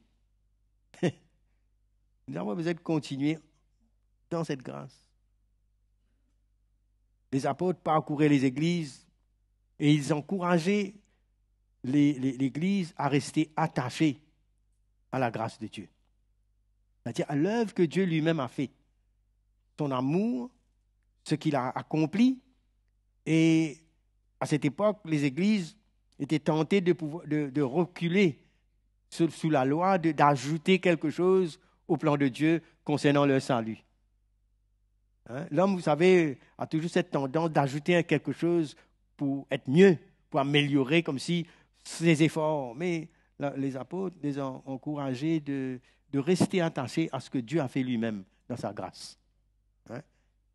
Nous avons besoin de continuer dans cette grâce. Les apôtres parcouraient les églises et ils encourageaient l'Église à rester attachée à la grâce de Dieu. C'est-à-dire à l'œuvre que Dieu lui-même a faite. Son amour, ce qu'il a accompli. Et à cette époque, les églises étaient tentées de reculer sous la loi, d'ajouter quelque chose au plan de Dieu concernant leur salut. L'homme, vous savez, a toujours cette tendance d'ajouter quelque chose pour être mieux, pour améliorer comme si ses efforts. Mais les apôtres les ont encouragés de rester attachés à ce que Dieu a fait lui-même dans sa grâce. Hein?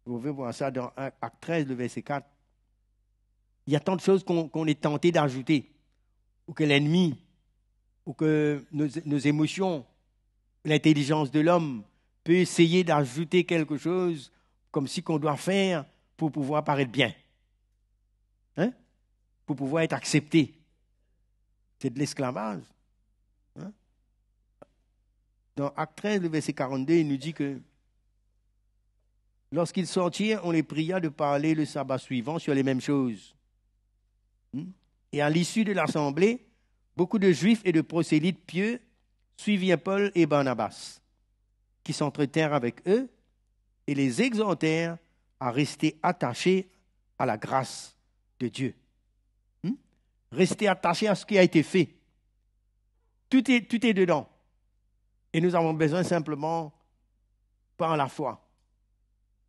Vous pouvez voir ça dans Acte 13, le verset 4. Il y a tant de choses qu'on est tenté d'ajouter, ou que l'ennemi, ou que nos émotions, l'intelligence de l'homme peut essayer d'ajouter quelque chose comme si qu'on doit faire pour pouvoir paraître bien, hein? Pour pouvoir être accepté. C'est de l'esclavage. Hein? Dans Acte 13, le verset 42, il nous dit que lorsqu'ils sortirent, on les pria de parler le sabbat suivant sur les mêmes choses. Et à l'issue de l'assemblée, beaucoup de Juifs et de prosélytes pieux suivirent Paul et Barnabas, qui s'entretinrent avec eux et les exhortèrent à rester attachés à la grâce de Dieu. Rester attachés à ce qui a été fait. Tout est dedans. Et nous avons besoin simplement, par la foi,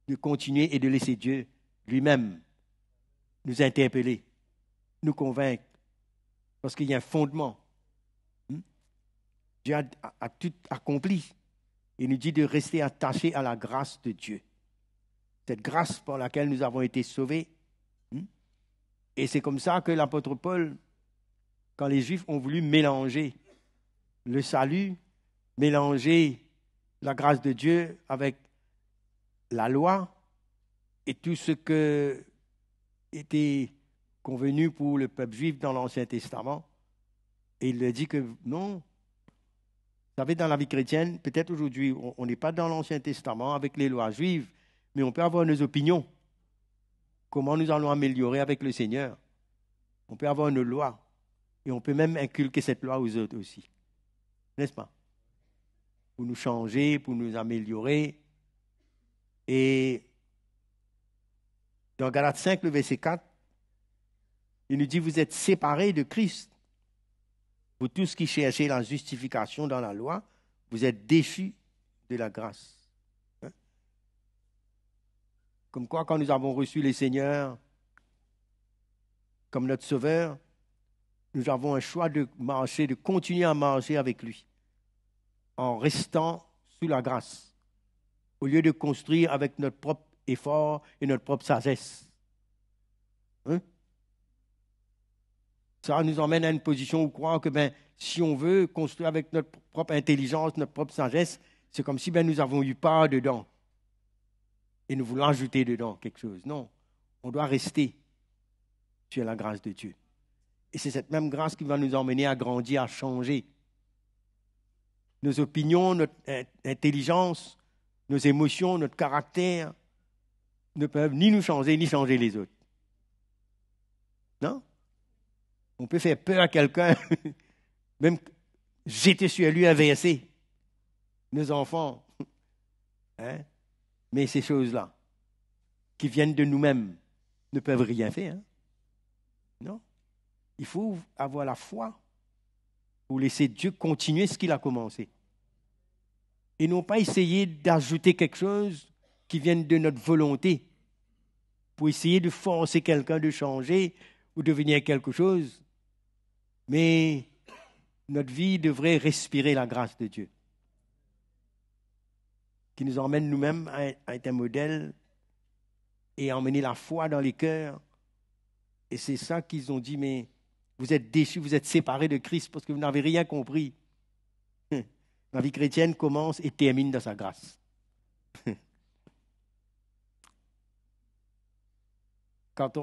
de continuer et de laisser Dieu lui-même nous interpeller, nous convaincre, parce qu'il y a un fondement. Dieu a tout accompli. Il nous dit de rester attachés à la grâce de Dieu. Cette grâce par laquelle nous avons été sauvés. Et c'est comme ça que l'apôtre Paul, quand les Juifs ont voulu mélanger le salut, mélanger la grâce de Dieu avec la loi et tout ce que était convenu pour le peuple juif dans l'Ancien Testament, et il leur dit que non. Vous savez, dans la vie chrétienne, peut-être aujourd'hui, on n'est pas dans l'Ancien Testament avec les lois juives, mais on peut avoir nos opinions. Comment nous allons améliorer avec le Seigneur? On peut avoir nos lois, et on peut même inculquer cette loi aux autres aussi. N'est-ce pas? Pour nous changer, pour nous améliorer. Et dans Galates 5, le verset 4, il nous dit, vous êtes séparés de Christ. Vous tous qui cherchez la justification dans la loi, vous êtes déchus de la grâce. Hein? Comme quoi, quand nous avons reçu le Seigneur comme notre Sauveur, nous avons un choix de marcher, de continuer à marcher avec lui, en restant sous la grâce, au lieu de construire avec notre propre effort et notre propre sagesse. Hein? Ça nous emmène à une position où croire que si on veut construire avec notre propre intelligence, notre propre sagesse, c'est comme si nous avons eu part dedans et nous voulons ajouter dedans quelque chose. Non, on doit rester sur la grâce de Dieu. Et c'est cette même grâce qui va nous emmener à grandir, à changer. Nos opinions, notre intelligence, nos émotions, notre caractère ne peuvent ni nous changer, ni changer les autres. Non? On peut faire peur à quelqu'un, même jeter sur lui un verset. Nos enfants. Hein? Mais ces choses-là, qui viennent de nous-mêmes, ne peuvent rien faire. Hein? Non? Il faut avoir la foi pour laisser Dieu continuer ce qu'il a commencé. Et non pas essayer d'ajouter quelque chose qui vienne de notre volonté pour essayer de forcer quelqu'un de changer ou devenir quelque chose. Mais notre vie devrait respirer la grâce de Dieu, qui nous emmène nous-mêmes à être un modèle et à emmener la foi dans les cœurs. Et c'est ça qu'ils ont dit, mais vous êtes déchus, vous êtes séparés de Christ parce que vous n'avez rien compris. La vie chrétienne commence et termine dans sa grâce. Quand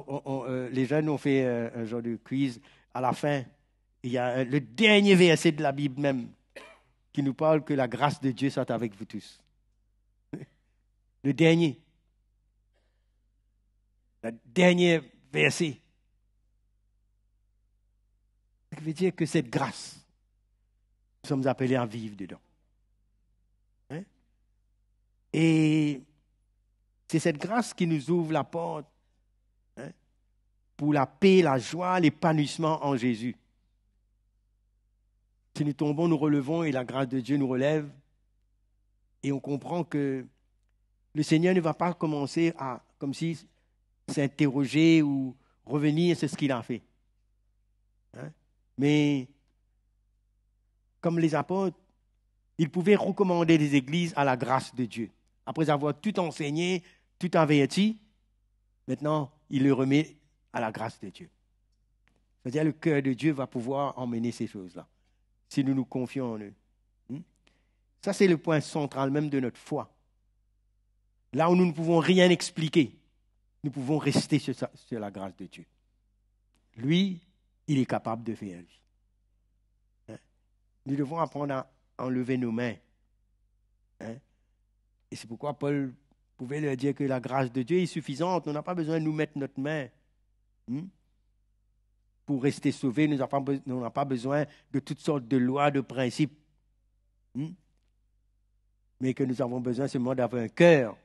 les jeunes ont fait un genre de quiz, à la fin, il y a le dernier verset de la Bible même qui nous parle que la grâce de Dieu soit avec vous tous. Le dernier. Le dernier verset. Ça veut dire que cette grâce, nous sommes appelés à vivre dedans. Hein? Et c'est cette grâce qui nous ouvre la porte, hein, pour la paix, la joie, l'épanouissement en Jésus. Si nous tombons, nous relevons et la grâce de Dieu nous relève. Et on comprend que le Seigneur ne va pas commencer à, comme si, s'interroger ou revenir, c'est ce qu'il a fait. Hein? Mais comme les apôtres, il pouvait recommander les églises à la grâce de Dieu. Après avoir tout enseigné, tout averti, maintenant, il le remet à la grâce de Dieu. C'est-à-dire le cœur de Dieu va pouvoir emmener ces choses-là, si nous nous confions en eux. Ça, c'est le point central même de notre foi. Là où nous ne pouvons rien expliquer, nous pouvons rester sur la grâce de Dieu. Lui, il est capable de faire, lui. Nous devons apprendre à enlever nos mains. Et c'est pourquoi Paul pouvait leur dire que la grâce de Dieu est suffisante. On n'a pas besoin de nous mettre notre main. Pour rester sauvés, nous n'avons pas besoin de toutes sortes de lois, de principes. Mais que nous avons besoin seulement d'avoir un cœur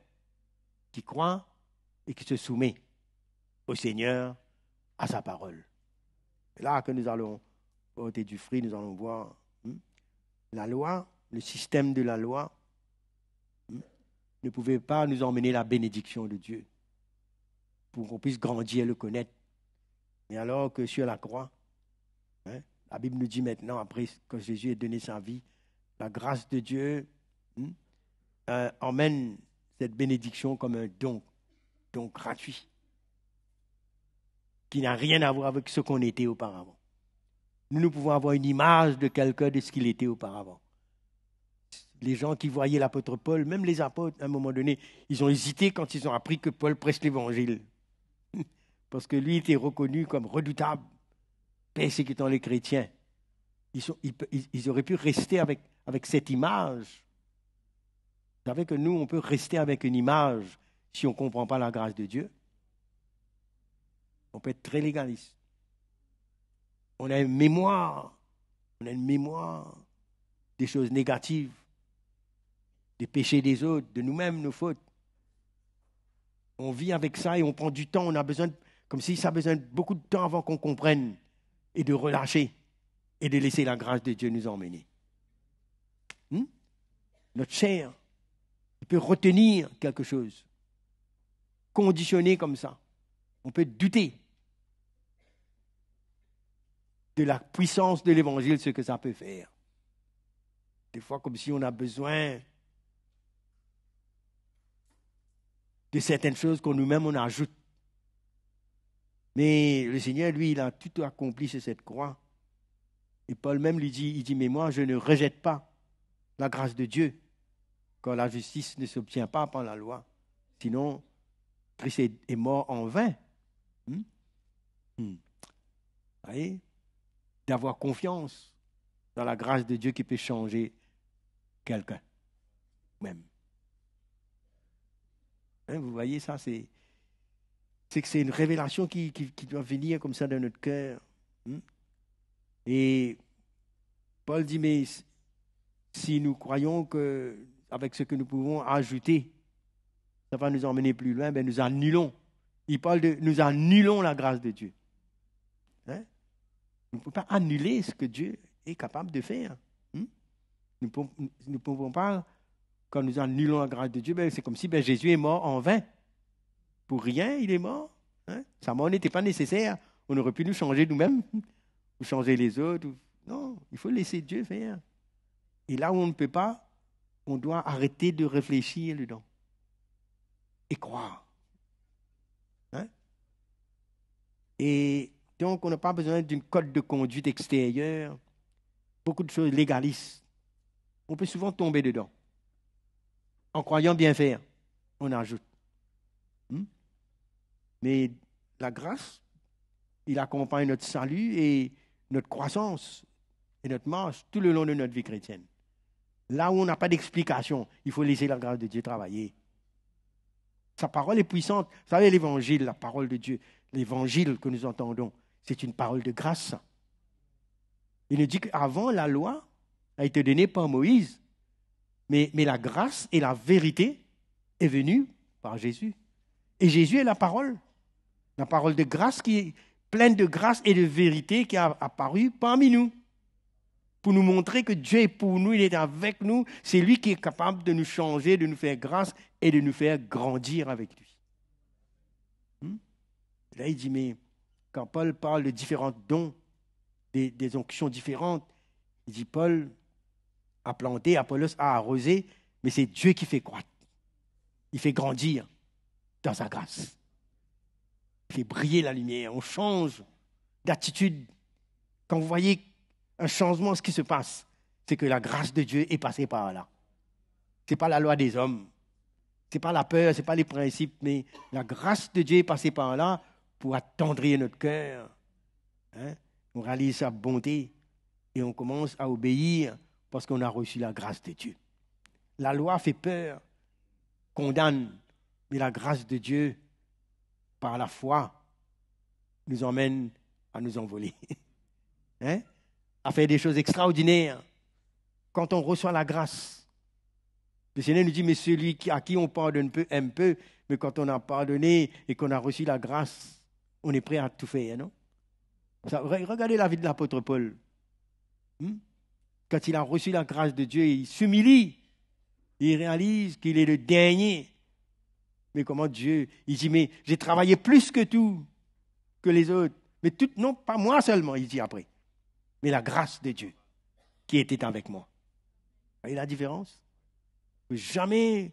qui croit et qui se soumet au Seigneur, à sa parole. Et là que nous allons porter du fruit, nous allons voir la loi, le système de la loi ne pouvait pas nous emmener la bénédiction de Dieu pour qu'on puisse grandir et le connaître. Mais alors que sur la croix, la Bible nous dit maintenant, après que Jésus ait donné sa vie, la grâce de Dieu emmène cette bénédiction comme un don gratuit, qui n'a rien à voir avec ce qu'on était auparavant. Nous pouvons avoir une image de quelqu'un de ce qu'il était auparavant. Les gens qui voyaient l'apôtre Paul, même les apôtres, à un moment donné, ils ont hésité quand ils ont appris que Paul prêche l'évangile. Parce que lui était reconnu comme redoutable, persécutant les chrétiens. Ils auraient pu rester avec cette image. Vous savez que nous, on peut rester avec une image si on ne comprend pas la grâce de Dieu. On peut être très légaliste. On a une mémoire des choses négatives, des péchés des autres, de nous-mêmes, nos fautes. On vit avec ça et on prend du temps, on a besoin, comme si ça a besoin de beaucoup de temps avant qu'on comprenne et de relâcher et de laisser la grâce de Dieu nous emmener. Notre chair peut retenir quelque chose, conditionné comme ça. On peut douter de la puissance de l'évangile, ce que ça peut faire. Des fois, comme si on a besoin de certaines choses qu'on nous-mêmes, on ajoute. Mais le Seigneur, lui, il a tout accompli sur cette croix. Et Paul même lui dit, il dit, mais moi, je ne rejette pas la grâce de Dieu, quand la justice ne s'obtient pas par la loi. Sinon, Christ est mort en vain. Vous voyez? D'avoir confiance dans la grâce de Dieu qui peut changer quelqu'un, même. Vous voyez, ça, c'est que c'est une révélation qui doit venir comme ça dans notre cœur. Et Paul dit, mais si nous croyons qu'avec ce que nous pouvons ajouter, ça va nous emmener plus loin, ben nous annulons. Il parle de nous annulons la grâce de Dieu. Nous ne pouvons pas annuler ce que Dieu est capable de faire. Nous ne pouvons pas, quand nous annulons la grâce de Dieu, ben c'est comme si Jésus est mort en vain. Pour rien, il est mort. Sa mort n'était pas nécessaire. On aurait pu nous changer nous-mêmes, ou changer les autres. Non, il faut laisser Dieu faire. Et là où on ne peut pas, on doit arrêter de réfléchir dedans. Et croire. Et donc, on n'a pas besoin d'une code de conduite extérieure, beaucoup de choses légalistes. On peut souvent tomber dedans. En croyant bien faire, on ajoute. Mais la grâce, il accompagne notre salut et notre croissance et notre marche tout le long de notre vie chrétienne. Là où on n'a pas d'explication, il faut laisser la grâce de Dieu travailler. Sa parole est puissante. Vous savez, l'évangile, la parole de Dieu, l'évangile que nous entendons, c'est une parole de grâce. Il nous dit qu'avant, la loi a été donnée par Moïse, mais la grâce et la vérité est venue par Jésus. Et Jésus est la parole de grâce qui est pleine de grâce et de vérité qui a apparu parmi nous. Pour nous montrer que Dieu est pour nous, il est avec nous. C'est lui qui est capable de nous changer, de nous faire grâce et de nous faire grandir avec lui. Là, il dit, mais quand Paul parle de différents dons, des onctions différentes, il dit Paul a planté, Apollos a arrosé, mais c'est Dieu qui fait croître. Il fait grandir dans sa grâce. Il fait briller la lumière. On change d'attitude. Quand vous voyez un changement, ce qui se passe, c'est que la grâce de Dieu est passée par là. Ce n'est pas la loi des hommes. Ce n'est pas la peur, ce n'est pas les principes, mais la grâce de Dieu est passée par là pour attendrir notre cœur. Hein? On réalise sa bonté et on commence à obéir parce qu'on a reçu la grâce de Dieu. La loi fait peur, condamne, mais la grâce de Dieu, par la foi, nous emmène à nous envoler, hein? À faire des choses extraordinaires. Quand on reçoit la grâce, le Seigneur nous dit, mais celui à qui on pardonne peu, aime peu, mais quand on a pardonné et qu'on a reçu la grâce, on est prêt à tout faire, non? Regardez la vie de l'apôtre Paul. Quand il a reçu la grâce de Dieu, il s'humilie. Il réalise qu'il est le dernier. Mais comment Dieu, il dit, mais j'ai travaillé plus que tout, que les autres. Mais tout, non, pas moi seulement, il dit après. Mais la grâce de Dieu qui était avec moi. Vous voyez la différence? Il ne faut jamais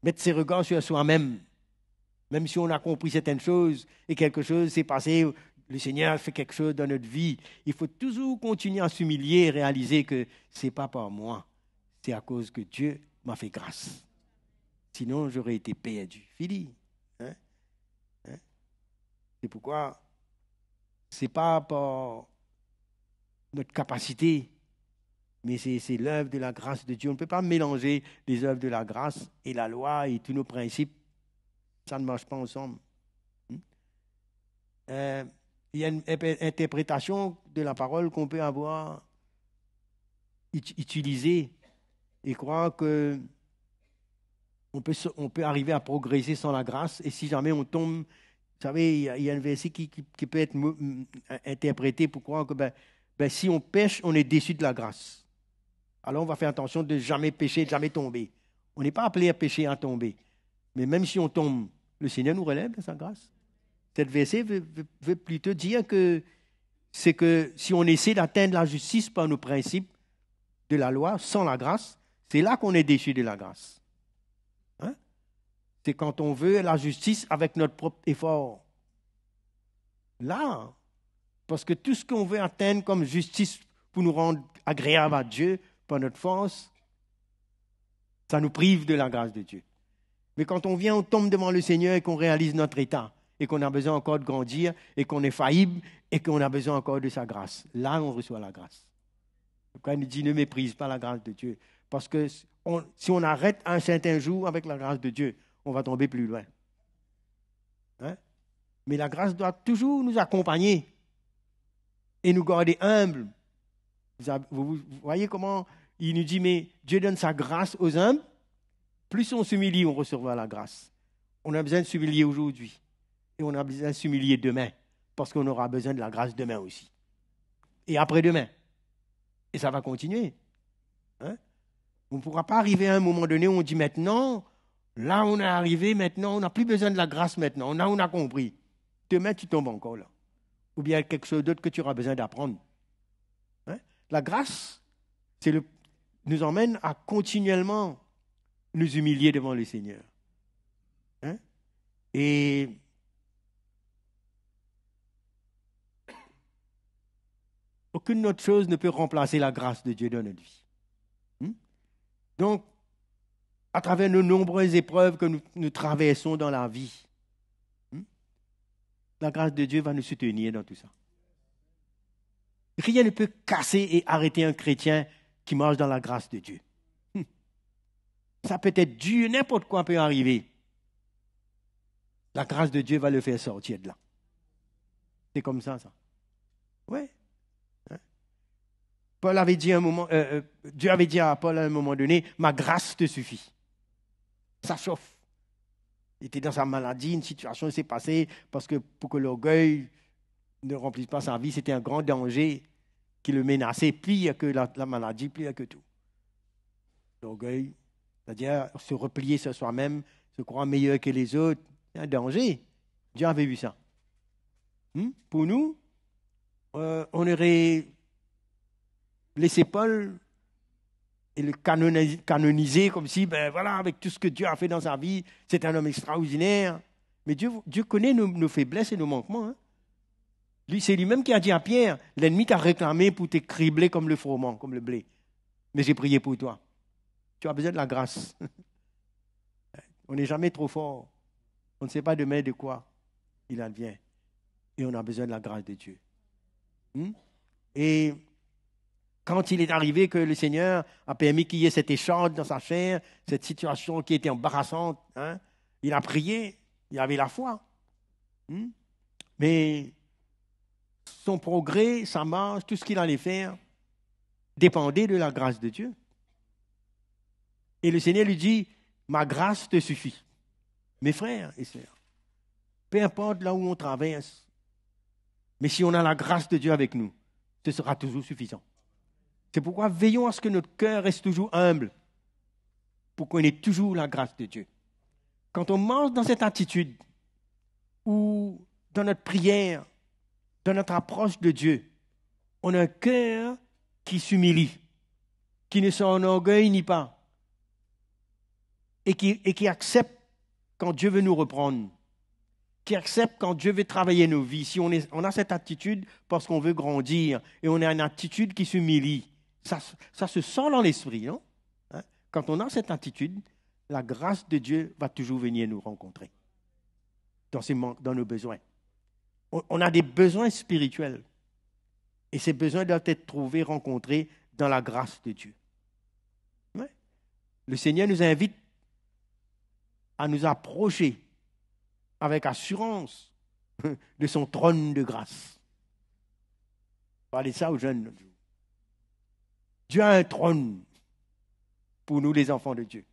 mettre ses regards sur soi-même. Même si on a compris certaines choses et quelque chose s'est passé, le Seigneur fait quelque chose dans notre vie, il faut toujours continuer à s'humilier et réaliser que ce n'est pas par moi, c'est à cause que Dieu m'a fait grâce. Sinon, j'aurais été perdu. Fini. Hein? C'est pourquoi ce n'est pas par notre capacité, mais c'est l'œuvre de la grâce de Dieu. On ne peut pas mélanger les œuvres de la grâce et la loi et tous nos principes. Ça ne marche pas ensemble. Il y a une interprétation de la parole qu'on peut avoir utilisée et croire que on peut arriver à progresser sans la grâce. Et si jamais on tombe, vous savez, il y a un verset qui peut être interprété pour croire que si on pêche, on est déçu de la grâce. Alors on va faire attention de jamais pécher, de jamais tomber. On n'est pas appelé à pécher, à tomber. Mais même si on tombe, le Seigneur nous relève de sa grâce. Cette verset veut plutôt dire que c'est que si on essaie d'atteindre la justice par nos principes de la loi, sans la grâce, c'est là qu'on est déçu de la grâce. Hein? C'est quand on veut la justice avec notre propre effort. Là, parce que tout ce qu'on veut atteindre comme justice pour nous rendre agréables à Dieu par notre force, ça nous prive de la grâce de Dieu. Mais quand on tombe devant le Seigneur et qu'on réalise notre état, et qu'on a besoin encore de grandir, et qu'on est faillible, et qu'on a besoin encore de sa grâce. Là, on reçoit la grâce. Quand il nous dit, ne méprise pas la grâce de Dieu. Parce que si on arrête un certain jour avec la grâce de Dieu, on va tomber plus loin. Hein? Mais la grâce doit toujours nous accompagner et nous garder humbles. Vous voyez comment il nous dit, mais Dieu donne sa grâce aux humbles. Plus on s'humilie, on recevra la grâce. On a besoin de s'humilier aujourd'hui. Et on a besoin de s'humilier demain, parce qu'on aura besoin de la grâce demain aussi. Et après-demain. Et ça va continuer. Hein? On ne pourra pas arriver à un moment donné où on dit maintenant, là on est arrivé, maintenant on n'a plus besoin de la grâce maintenant. Là on a compris. Demain tu tombes encore là. Ou bien quelque chose d'autre que tu auras besoin d'apprendre. Hein? La grâce, nous emmène à continuellement nous humilier devant le Seigneur. Hein? Et aucune autre chose ne peut remplacer la grâce de Dieu dans notre vie. Donc, à travers nos nombreuses épreuves que nous traversons dans la vie, la grâce de Dieu va nous soutenir dans tout ça. Rien ne peut casser et arrêter un chrétien qui marche dans la grâce de Dieu. Ça peut être dur, n'importe quoi peut arriver. La grâce de Dieu va le faire sortir de là. C'est comme ça. Oui. Paul avait dit Dieu avait dit à Paul à un moment donné, ma grâce te suffit. Ça chauffe. Il était dans sa maladie, une situation s'est passée parce que pour que l'orgueil ne remplisse pas sa vie, c'était un grand danger qui le menaçait, pire que la maladie, pire que tout. L'orgueil, c'est-à-dire se replier sur soi-même, se croire meilleur que les autres, c'est un danger. Dieu avait vu ça. Pour nous, on aurait laissé Paul et le canoniser comme si, ben voilà, avec tout ce que Dieu a fait dans sa vie, c'est un homme extraordinaire. Mais Dieu connaît nos faiblesses et nos manquements. Hein. C'est lui-même qui a dit à Pierre, l'ennemi t'a réclamé pour te cribler comme le froment, comme le blé. Mais j'ai prié pour toi. Tu as besoin de la grâce. On n'est jamais trop fort. On ne sait pas demain de quoi il advient. Et on a besoin de la grâce de Dieu. Et quand il est arrivé que le Seigneur a permis qu'il y ait cet échange dans sa chair, cette situation qui était embarrassante, il a prié, il avait la foi. Mais son progrès, sa marche, tout ce qu'il allait faire, dépendait de la grâce de Dieu. Et le Seigneur lui dit, ma grâce te suffit. Mes frères et sœurs, peu importe là où on traverse, mais si on a la grâce de Dieu avec nous, ce sera toujours suffisant. C'est pourquoi veillons à ce que notre cœur reste toujours humble, pour qu'on ait toujours la grâce de Dieu. Quand on marche dans cette attitude, ou dans notre prière, dans notre approche de Dieu, on a un cœur qui s'humilie, qui ne s'enorgueillit pas, et qui accepte quand Dieu veut nous reprendre, qui accepte quand Dieu veut travailler nos vies. Si on a cette attitude parce qu'on veut grandir, et on a une attitude qui s'humilie, ça se sent dans l'esprit, non? Quand on a cette attitude, la grâce de Dieu va toujours venir nous rencontrer dans nos besoins. On a des besoins spirituels, et ces besoins doivent être trouvés, rencontrés dans la grâce de Dieu. Ouais. Le Seigneur nous invite à nous approcher avec assurance de son trône de grâce. Parlez ça aux jeunes. Dieu a un trône pour nous, les enfants de Dieu.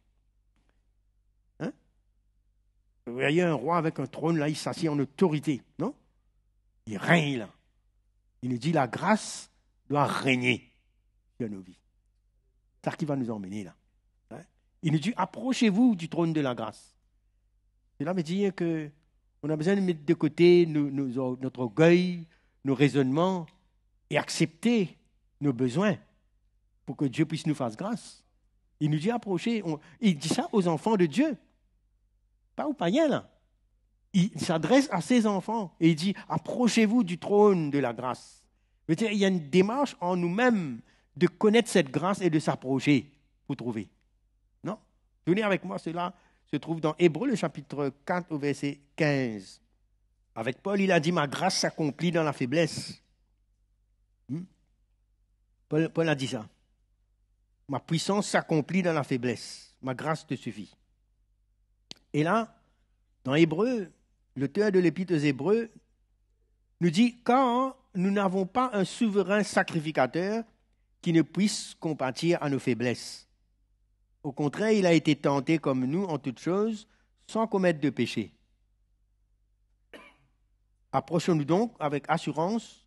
Vous voyez un roi avec un trône, là, il s'assied en autorité, non? Il règne, là. Il nous dit, la grâce doit régner dans nos vies. C'est ça qui va nous emmener, là. Il nous dit, approchez-vous du trône de la grâce. Cela veut dire qu'on a besoin de mettre de côté notre orgueil, nos raisonnements, et accepter nos besoins pour que Dieu puisse nous faire grâce. Il nous dit approchez. Il dit ça aux enfants de Dieu, pas aux païens, là. Il s'adresse à ses enfants et il dit approchez-vous du trône de la grâce. Il y a une démarche en nous-mêmes de connaître cette grâce et de s'approcher pour trouver. Non? Venez avec moi, cela se trouve dans Hébreux, le chapitre 4, au verset 15. Avec Paul, il a dit, ma grâce s'accomplit dans la faiblesse. Paul a dit ça. Ma puissance s'accomplit dans la faiblesse. Ma grâce te suffit. Et là, dans Hébreux, l'auteur de l'épître aux Hébreux nous dit, quand nous n'avons pas un souverain sacrificateur qui ne puisse compatir à nos faiblesses. Au contraire, il a été tenté comme nous en toutes choses, sans commettre de péché. Approchons-nous donc avec assurance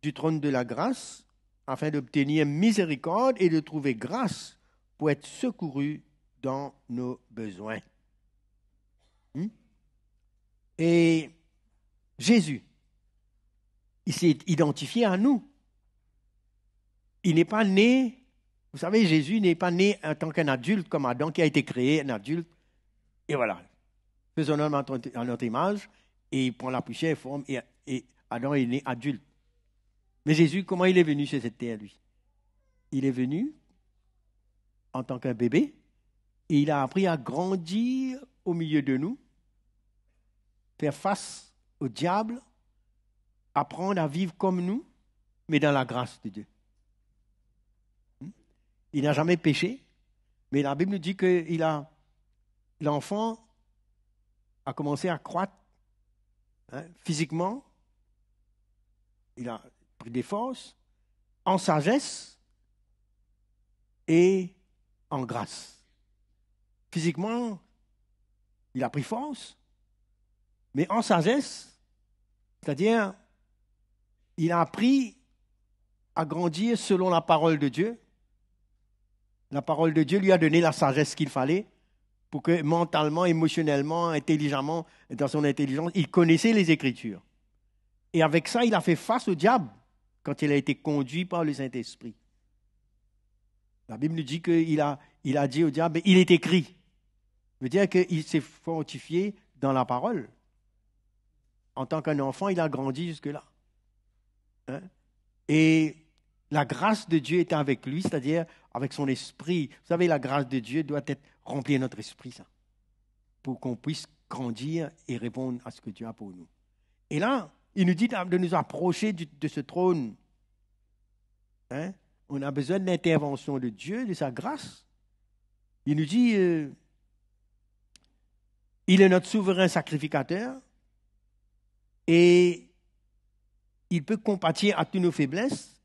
du trône de la grâce, afin d'obtenir miséricorde et de trouver grâce pour être secourus dans nos besoins. Et Jésus, il s'est identifié à nous. Il n'est pas né, vous savez, Jésus n'est pas né en tant qu'un adulte comme Adam qui a été créé, un adulte. Et voilà, faisons homme à notre image, et il prend la poussière et forme, et Adam est né adulte. Mais Jésus, comment il est venu sur cette terre, lui? Il est venu en tant qu'un bébé, et il a appris à grandir au milieu de nous, faire face au diable, apprendre à vivre comme nous, mais dans la grâce de Dieu. Il n'a jamais péché, mais la Bible nous dit que l'enfant a commencé à croître physiquement, il a pris des forces, en sagesse et en grâce. Physiquement, il a pris force, mais en sagesse, c'est-à-dire, il a appris à grandir selon la parole de Dieu. La parole de Dieu lui a donné la sagesse qu'il fallait pour que mentalement, émotionnellement, intelligemment, dans son intelligence, il connaissait les Écritures. Et avec ça, il a fait face au diable quand il a été conduit par le Saint-Esprit. La Bible nous dit qu'il a dit au diable, il est écrit. Ça veut dire qu'il s'est fortifié dans la parole. En tant qu'un enfant, il a grandi jusque-là. Hein? Et la grâce de Dieu était avec lui, c'est-à-dire avec son esprit. Vous savez, la grâce de Dieu doit être remplie notre esprit, ça, pour qu'on puisse grandir et répondre à ce que Dieu a pour nous. Et là, il nous dit de nous approcher de ce trône. Hein? On a besoin de l'intervention de Dieu, de sa grâce. Il nous dit, il est notre souverain sacrificateur et il peut compatir à toutes nos faiblesses.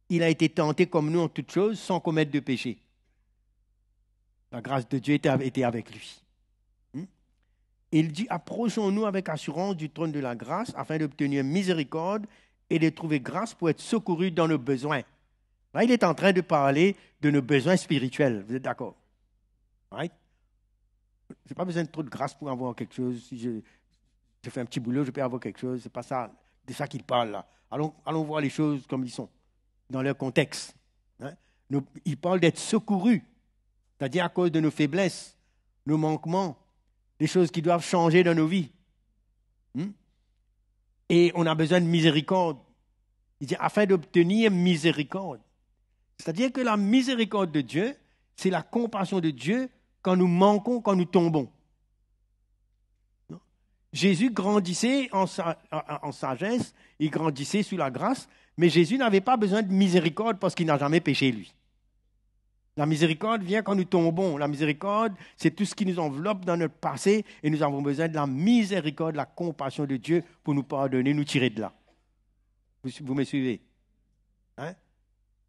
Il a été tenté comme nous en toutes choses sans commettre de péché. La grâce de Dieu était avec lui. Il dit, approchons-nous avec assurance du trône de la grâce afin d'obtenir miséricorde et de trouver grâce pour être secourus dans nos besoins. Là, il est en train de parler de nos besoins spirituels. Vous êtes d'accord? Right? Je n'ai pas besoin de trop de grâce pour avoir quelque chose. Si je fais un petit boulot, je peux avoir quelque chose. Ce n'est pas ça, de ça qu'il parle là. Allons voir les choses comme ils sont, dans leur contexte. Hein? Il parle d'être secourus, c'est-à-dire à cause de nos faiblesses, nos manquements, les choses qui doivent changer dans nos vies. Et on a besoin de miséricorde. Il dit, afin d'obtenir miséricorde. C'est-à-dire que la miséricorde de Dieu, c'est la compassion de Dieu quand nous manquons, quand nous tombons. Non? Jésus grandissait en sagesse, il grandissait sous la grâce, mais Jésus n'avait pas besoin de miséricorde parce qu'il n'a jamais péché, lui. La miséricorde vient quand nous tombons. La miséricorde, c'est tout ce qui nous enveloppe dans notre passé et nous avons besoin de la miséricorde, de la compassion de Dieu pour nous pardonner, nous tirer de là. Vous me suivez? Hein?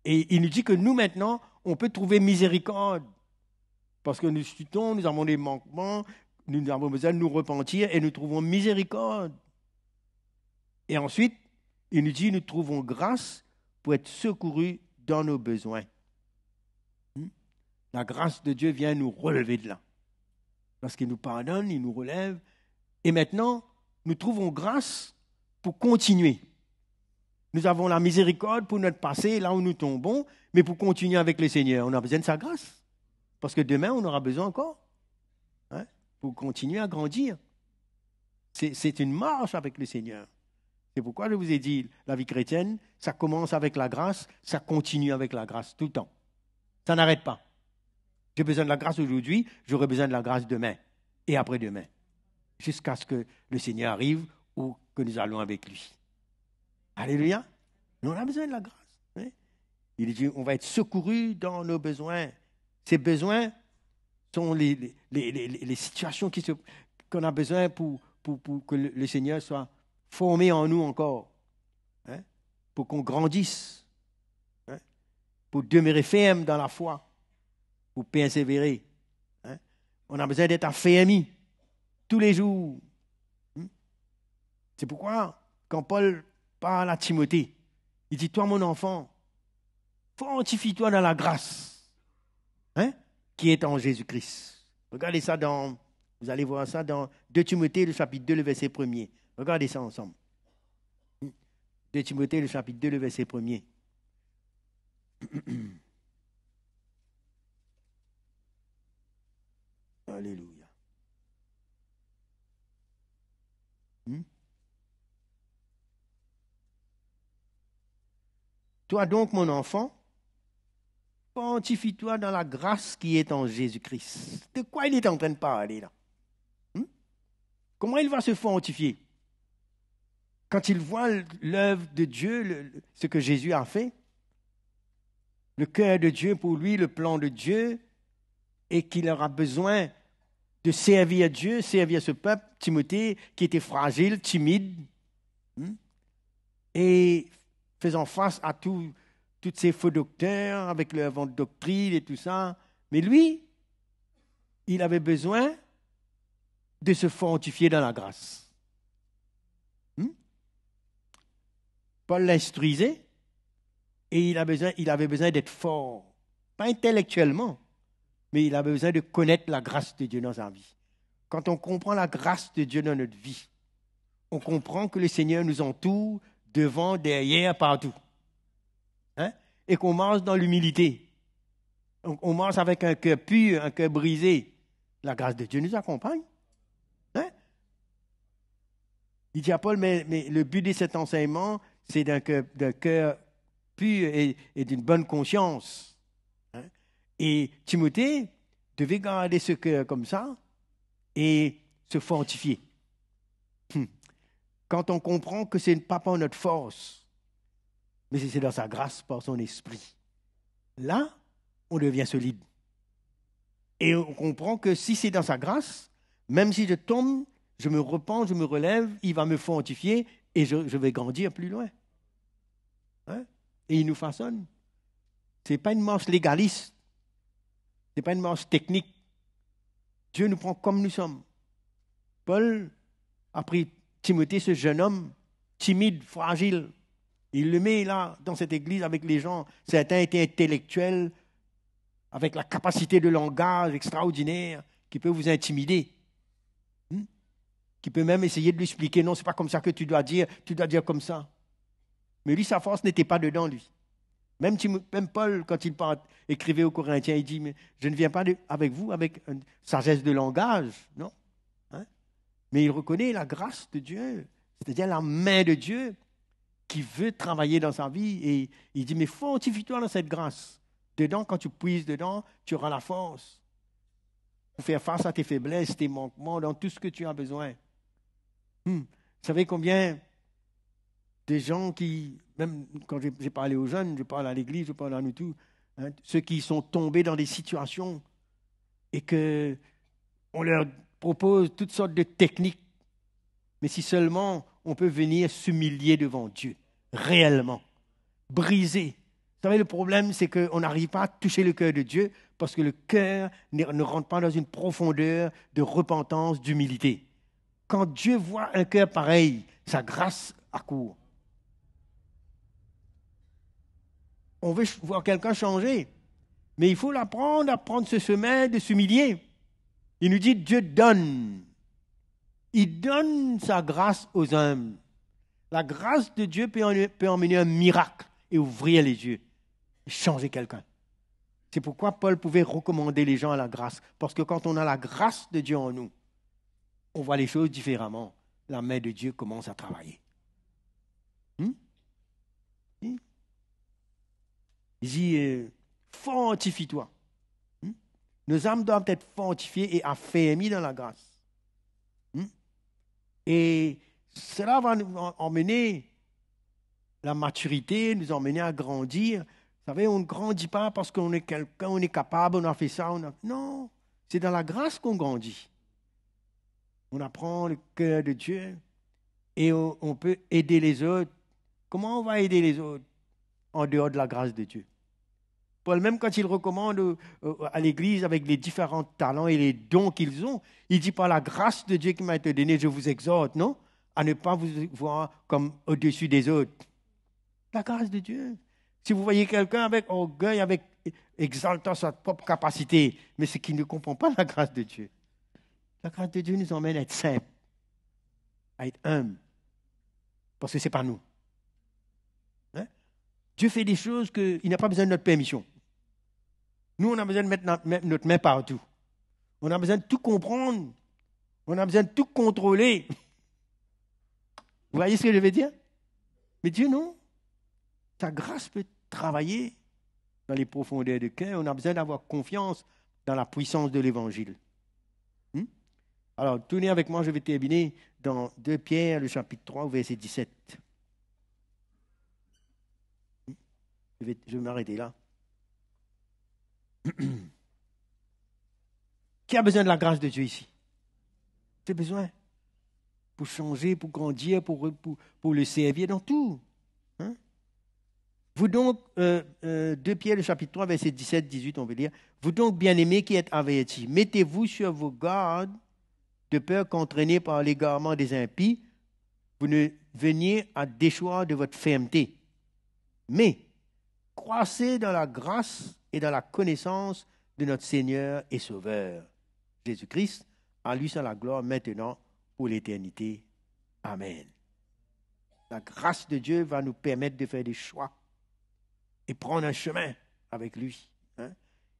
Et il nous dit que nous, maintenant, on peut trouver miséricorde. Parce que nous chutons, nous avons des manquements, nous avons besoin de nous repentir et nous trouvons miséricorde. Et ensuite, il nous dit, nous trouvons grâce pour être secourus dans nos besoins. La grâce de Dieu vient nous relever de là. Lorsqu'il nous pardonne, il nous relève. Et maintenant, nous trouvons grâce pour continuer. Nous avons la miséricorde pour notre passé, là où nous tombons, mais pour continuer avec le Seigneur, on a besoin de sa grâce. Parce que demain, on aura besoin encore. Hein, pour continuer à grandir. C'est une marche avec le Seigneur. C'est pourquoi je vous ai dit, la vie chrétienne, ça commence avec la grâce, ça continue avec la grâce tout le temps. Ça n'arrête pas. J'ai besoin de la grâce aujourd'hui, j'aurai besoin de la grâce demain et après-demain, jusqu'à ce que le Seigneur arrive ou que nous allons avec lui. Alléluia. Mais on a besoin de la grâce. Hein? Il dit, on va être secourus dans nos besoins. Ces besoins sont les situations qu'on a besoin pour que le Seigneur soit formé en nous encore, hein? Pour qu'on grandisse, hein? Pour demeurer ferme dans la foi, pour persévérer. Hein? On a besoin d'être affermis tous les jours. C'est pourquoi, quand Paul parle à Timothée, il dit, toi mon enfant, fortifie-toi dans la grâce, hein, qui est en Jésus-Christ. Regardez ça vous allez voir ça dans 2 Timothée, le chapitre 2, le verset 1er. Regardez ça ensemble. 2 Timothée, le chapitre 2, le verset 1er. Alléluia. Toi donc, mon enfant, fortifie-toi dans la grâce qui est en Jésus-Christ. De quoi il est en train de parler là? Comment il va se fortifier? Quand il voit l'œuvre de Dieu, ce que Jésus a fait, le cœur de Dieu pour lui, le plan de Dieu, et qu'il aura besoin de servir Dieu, servir ce peuple, Timothée, qui était fragile, timide, et faisant face à tous ces faux docteurs avec leur vente de doctrine et tout ça. Mais lui, il avait besoin de se fortifier dans la grâce. Paul l'instruisait et il avait besoin d'être fort, pas intellectuellement, mais il avait besoin de connaître la grâce de Dieu dans sa vie. Quand on comprend la grâce de Dieu dans notre vie, on comprend que le Seigneur nous entoure devant, derrière, partout. Hein? Et qu'on marche dans l'humilité. On marche avec un cœur pur, un cœur brisé. La grâce de Dieu nous accompagne. Hein? Il dit à Paul, mais le but de cet enseignement, c'est d'un cœur pur et d'une bonne conscience. Hein? Et Timothée devait garder ce cœur comme ça et se fortifier. Quand on comprend que ce n'est pas par notre force, mais c'est dans sa grâce, par son esprit. Là, on devient solide. Et on comprend que si c'est dans sa grâce, même si je tombe, je me repens, je me relève, il va me fortifier et je vais grandir plus loin. Hein? Et il nous façonne. Ce n'est pas une marche légaliste. Ce n'est pas une marche technique. Dieu nous prend comme nous sommes. Paul a pris Timothée, ce jeune homme, timide, fragile. Il le met là, dans cette église, avec les gens. Certains étaient intellectuels, avec la capacité de langage extraordinaire, qui peut vous intimider. Qui peut même essayer de lui expliquer, non, ce n'est pas comme ça que tu dois dire comme ça. Mais lui, sa force n'était pas dedans, lui. Même Paul, quand il écrivait aux Corinthiens, il dit, mais je ne viens pas avec vous avec une sagesse de langage, non. Hein? Mais il reconnaît la grâce de Dieu, c'est-à-dire la main de Dieu qui veut travailler dans sa vie. Et il dit, mais fortifie-toi dans cette grâce. Dedans, quand tu puises dedans, tu auras la force pour faire face à tes faiblesses, tes manquements, dans tout ce que tu as besoin. Vous savez combien de gens qui, même quand j'ai parlé aux jeunes, je parle à l'église, je parle à nous tous, hein, ceux qui sont tombés dans des situations et qu'on leur propose toutes sortes de techniques. Mais si seulement on peut venir s'humilier devant Dieu, réellement, briser. Vous savez, le problème, c'est qu'on n'arrive pas à toucher le cœur de Dieu parce que le cœur ne rentre pas dans une profondeur de repentance, d'humilité. Quand Dieu voit un cœur pareil, sa grâce accourt. On veut voir quelqu'un changer, mais il faut l'apprendre à prendre ce chemin de s'humilier. Il nous dit, Dieu donne. Il donne sa grâce aux hommes. La grâce de Dieu peut emmener un miracle et ouvrir les yeux, et changer quelqu'un. C'est pourquoi Paul pouvait recommander les gens à la grâce. Parce que quand on a la grâce de Dieu en nous, on voit les choses différemment. La main de Dieu commence à travailler. Il dit, fortifie-toi. Nos âmes doivent être fortifiées et affermies dans la grâce. Et cela va nous emmener la maturité, nous emmener à grandir. Vous savez, on ne grandit pas parce qu'on est quelqu'un, on est capable, on a fait ça. Non, c'est dans la grâce qu'on grandit. On apprend le cœur de Dieu et on peut aider les autres. Comment on va aider les autres en dehors de la grâce de Dieu? Paul, même quand il recommande à l'Église avec les différents talents et les dons qu'ils ont, il dit par la grâce de Dieu qui m'a été donnée, je vous exhorte, non? À ne pas vous voir comme au-dessus des autres. La grâce de Dieu. Si vous voyez quelqu'un avec orgueil, avec exaltant sa propre capacité, mais c'est qu'il ne comprend pas la grâce de Dieu. La grâce de Dieu nous emmène à être simples, à être humbles, parce que ce n'est pas nous. Hein? Dieu fait des choses qu'il n'a pas besoin de notre permission. Nous, on a besoin de mettre notre main partout. On a besoin de tout comprendre. On a besoin de tout contrôler. Vous voyez ce que je veux dire? Mais Dieu, non. Sa grâce peut travailler dans les profondeurs de cœur. On a besoin d'avoir confiance dans la puissance de l'Évangile. Alors, tournez avec moi, je vais terminer dans 2 Pierre, le chapitre 3, au verset 17. Je vais m'arrêter là. Qui a besoin de la grâce de Dieu ici? J'ai besoin. Pour changer, pour grandir, pour le servir dans tout. Hein? Vous donc, 2 Pierre, le chapitre 3, verset 17-18, on veut dire. Vous donc, bien-aimés qui êtes avertis, mettez-vous sur vos gardes, de peur qu'entraînés par l'égarement des impies, vous ne veniez à déchoir de votre fermeté. Mais croissez dans la grâce et dans la connaissance de notre Seigneur et Sauveur, Jésus-Christ. À lui soit la gloire maintenant pour l'éternité. Amen. La grâce de Dieu va nous permettre de faire des choix et prendre un chemin avec lui. Hein?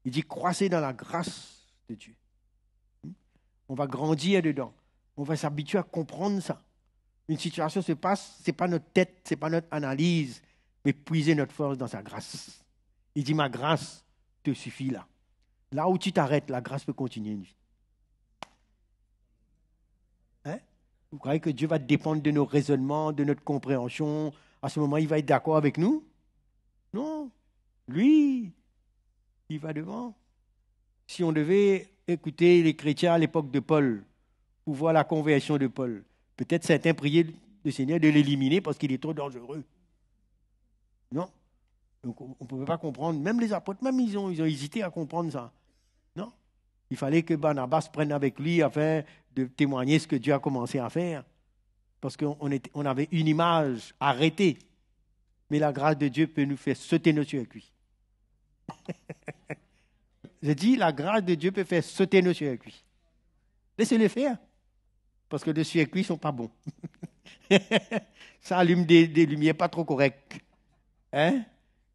Il dit, croissez dans la grâce de Dieu. On va grandir dedans. On va s'habituer à comprendre ça. Une situation se passe, ce n'est pas notre tête, ce n'est pas notre analyse, mais puiser notre force dans sa grâce. Il dit, ma grâce te suffit là. Là où tu t'arrêtes, la grâce peut continuer une vie. Hein? Vous croyez que Dieu va dépendre de nos raisonnements, de notre compréhension? À ce moment, il va être d'accord avec nous? Non. Lui, il va devant. Si on devait écouter les chrétiens à l'époque de Paul, pour voir la conversion de Paul, peut-être certains priaient le Seigneur de l'éliminer parce qu'il est trop dangereux. Non. Donc on ne pouvait pas comprendre. Même les apôtres, même ils ont hésité à comprendre ça. Non. Il fallait que Barnabas prenne avec lui afin de témoigner ce que Dieu a commencé à faire. Parce qu'on avait une image arrêtée. Mais la grâce de Dieu peut nous faire sauter nos circuits. J'ai dit, la grâce de Dieu peut faire sauter nos circuits. Laissez-le faire. Parce que les circuits ne sont pas bons. Ça allume des lumières pas trop correctes. Hein?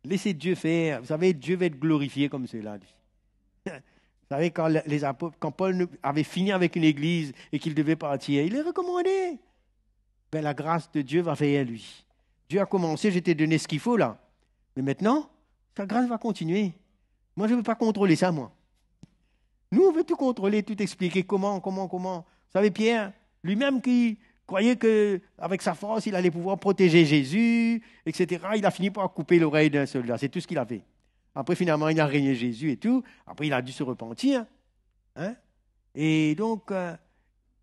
Laissez Dieu faire. Vous savez, Dieu va être glorifié comme cela. Vous savez, quand Paul avait fini avec une église et qu'il devait partir, il est recommandé. Ben, la grâce de Dieu va faire lui. Dieu a commencé, je t'ai donné ce qu'il faut là. Mais maintenant, sa grâce va continuer. Moi, je ne veux pas contrôler ça, moi. Nous, on veut tout contrôler, tout expliquer comment. Vous savez, Pierre, lui-même qui croyait qu'avec sa force, il allait pouvoir protéger Jésus, etc., il a fini par couper l'oreille d'un soldat. C'est tout ce qu'il a fait. Après, finalement, il a régné Jésus et tout. Après, il a dû se repentir. Hein? Et donc,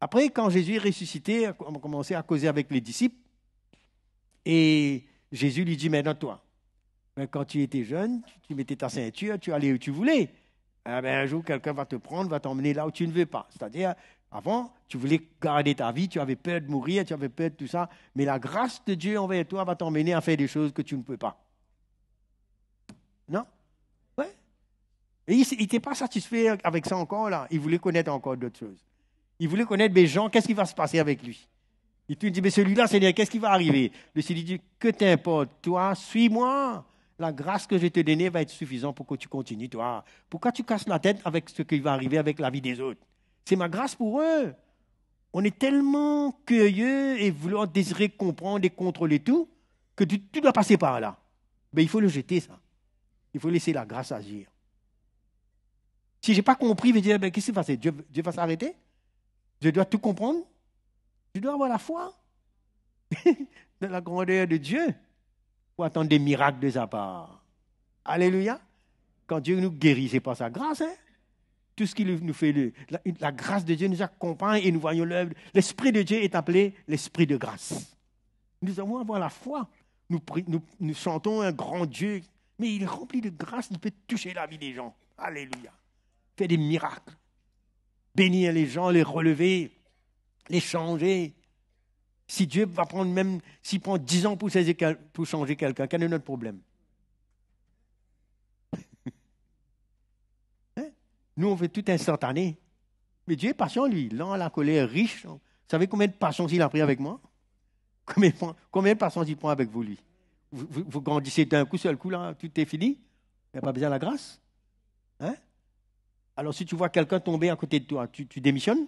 après, quand Jésus est ressuscité, on a commencé à causer avec les disciples. Et Jésus lui dit, maintenant, toi, quand tu étais jeune, tu mettais ta ceinture, tu allais où tu voulais. Un jour, quelqu'un va te prendre, va t'emmener là où tu ne veux pas. C'est-à-dire, avant, tu voulais garder ta vie, tu avais peur de mourir, tu avais peur de tout ça. Mais la grâce de Dieu envers toi va t'emmener à faire des choses que tu ne peux pas. Non? Ouais. Et il n'était pas satisfait avec ça encore, là. Il voulait connaître encore d'autres choses. Il voulait connaître les gens, qu'est-ce qui va se passer avec lui. Il te dit, mais celui-là, Seigneur, qu'est-ce qui va arriver? Le Seigneur dit, que t'importe, toi, suis-moi. La grâce que je te donnée va être suffisante pour que tu continues, toi. Pourquoi tu casses la tête avec ce qui va arriver avec la vie des autres? C'est ma grâce pour eux. On est tellement curieux et vouloir désirer comprendre et contrôler tout que tu dois passer par là. Mais il faut le jeter, ça. Il faut laisser la grâce agir. Si je n'ai pas compris, je vais dire, qu'est-ce qui va se passer? Dieu va s'arrêter? Je dois tout comprendre? Je dois avoir la foi de la grandeur de Dieu pour attendre des miracles de sa part. Alléluia. Quand Dieu nous guérit, ce n'est pas sa grâce. Hein? Tout ce qu'il nous fait, la grâce de Dieu nous accompagne et nous voyons l'œuvre. L'Esprit de Dieu est appelé l'Esprit de grâce. Nous devons avoir la foi. Nous chantons un grand Dieu, mais il est rempli de grâce, il peut toucher la vie des gens. Alléluia. Faire des miracles. Bénir les gens, les relever, les changer. Si Dieu va prendre même, s'il prend 10 ans pour changer quelqu'un, quel est notre problème? Hein? Nous, on fait tout instantané. Mais Dieu est patient, lui. Lent à la colère, riche. Vous savez combien de patience il a pris avec moi? Combien de patience il prend avec vous, lui? Vous grandissez d'un coup, seul coup, là, tout est fini? Il n'y a pas besoin de la grâce? Hein? Alors, si tu vois quelqu'un tomber à côté de toi, tu démissionnes?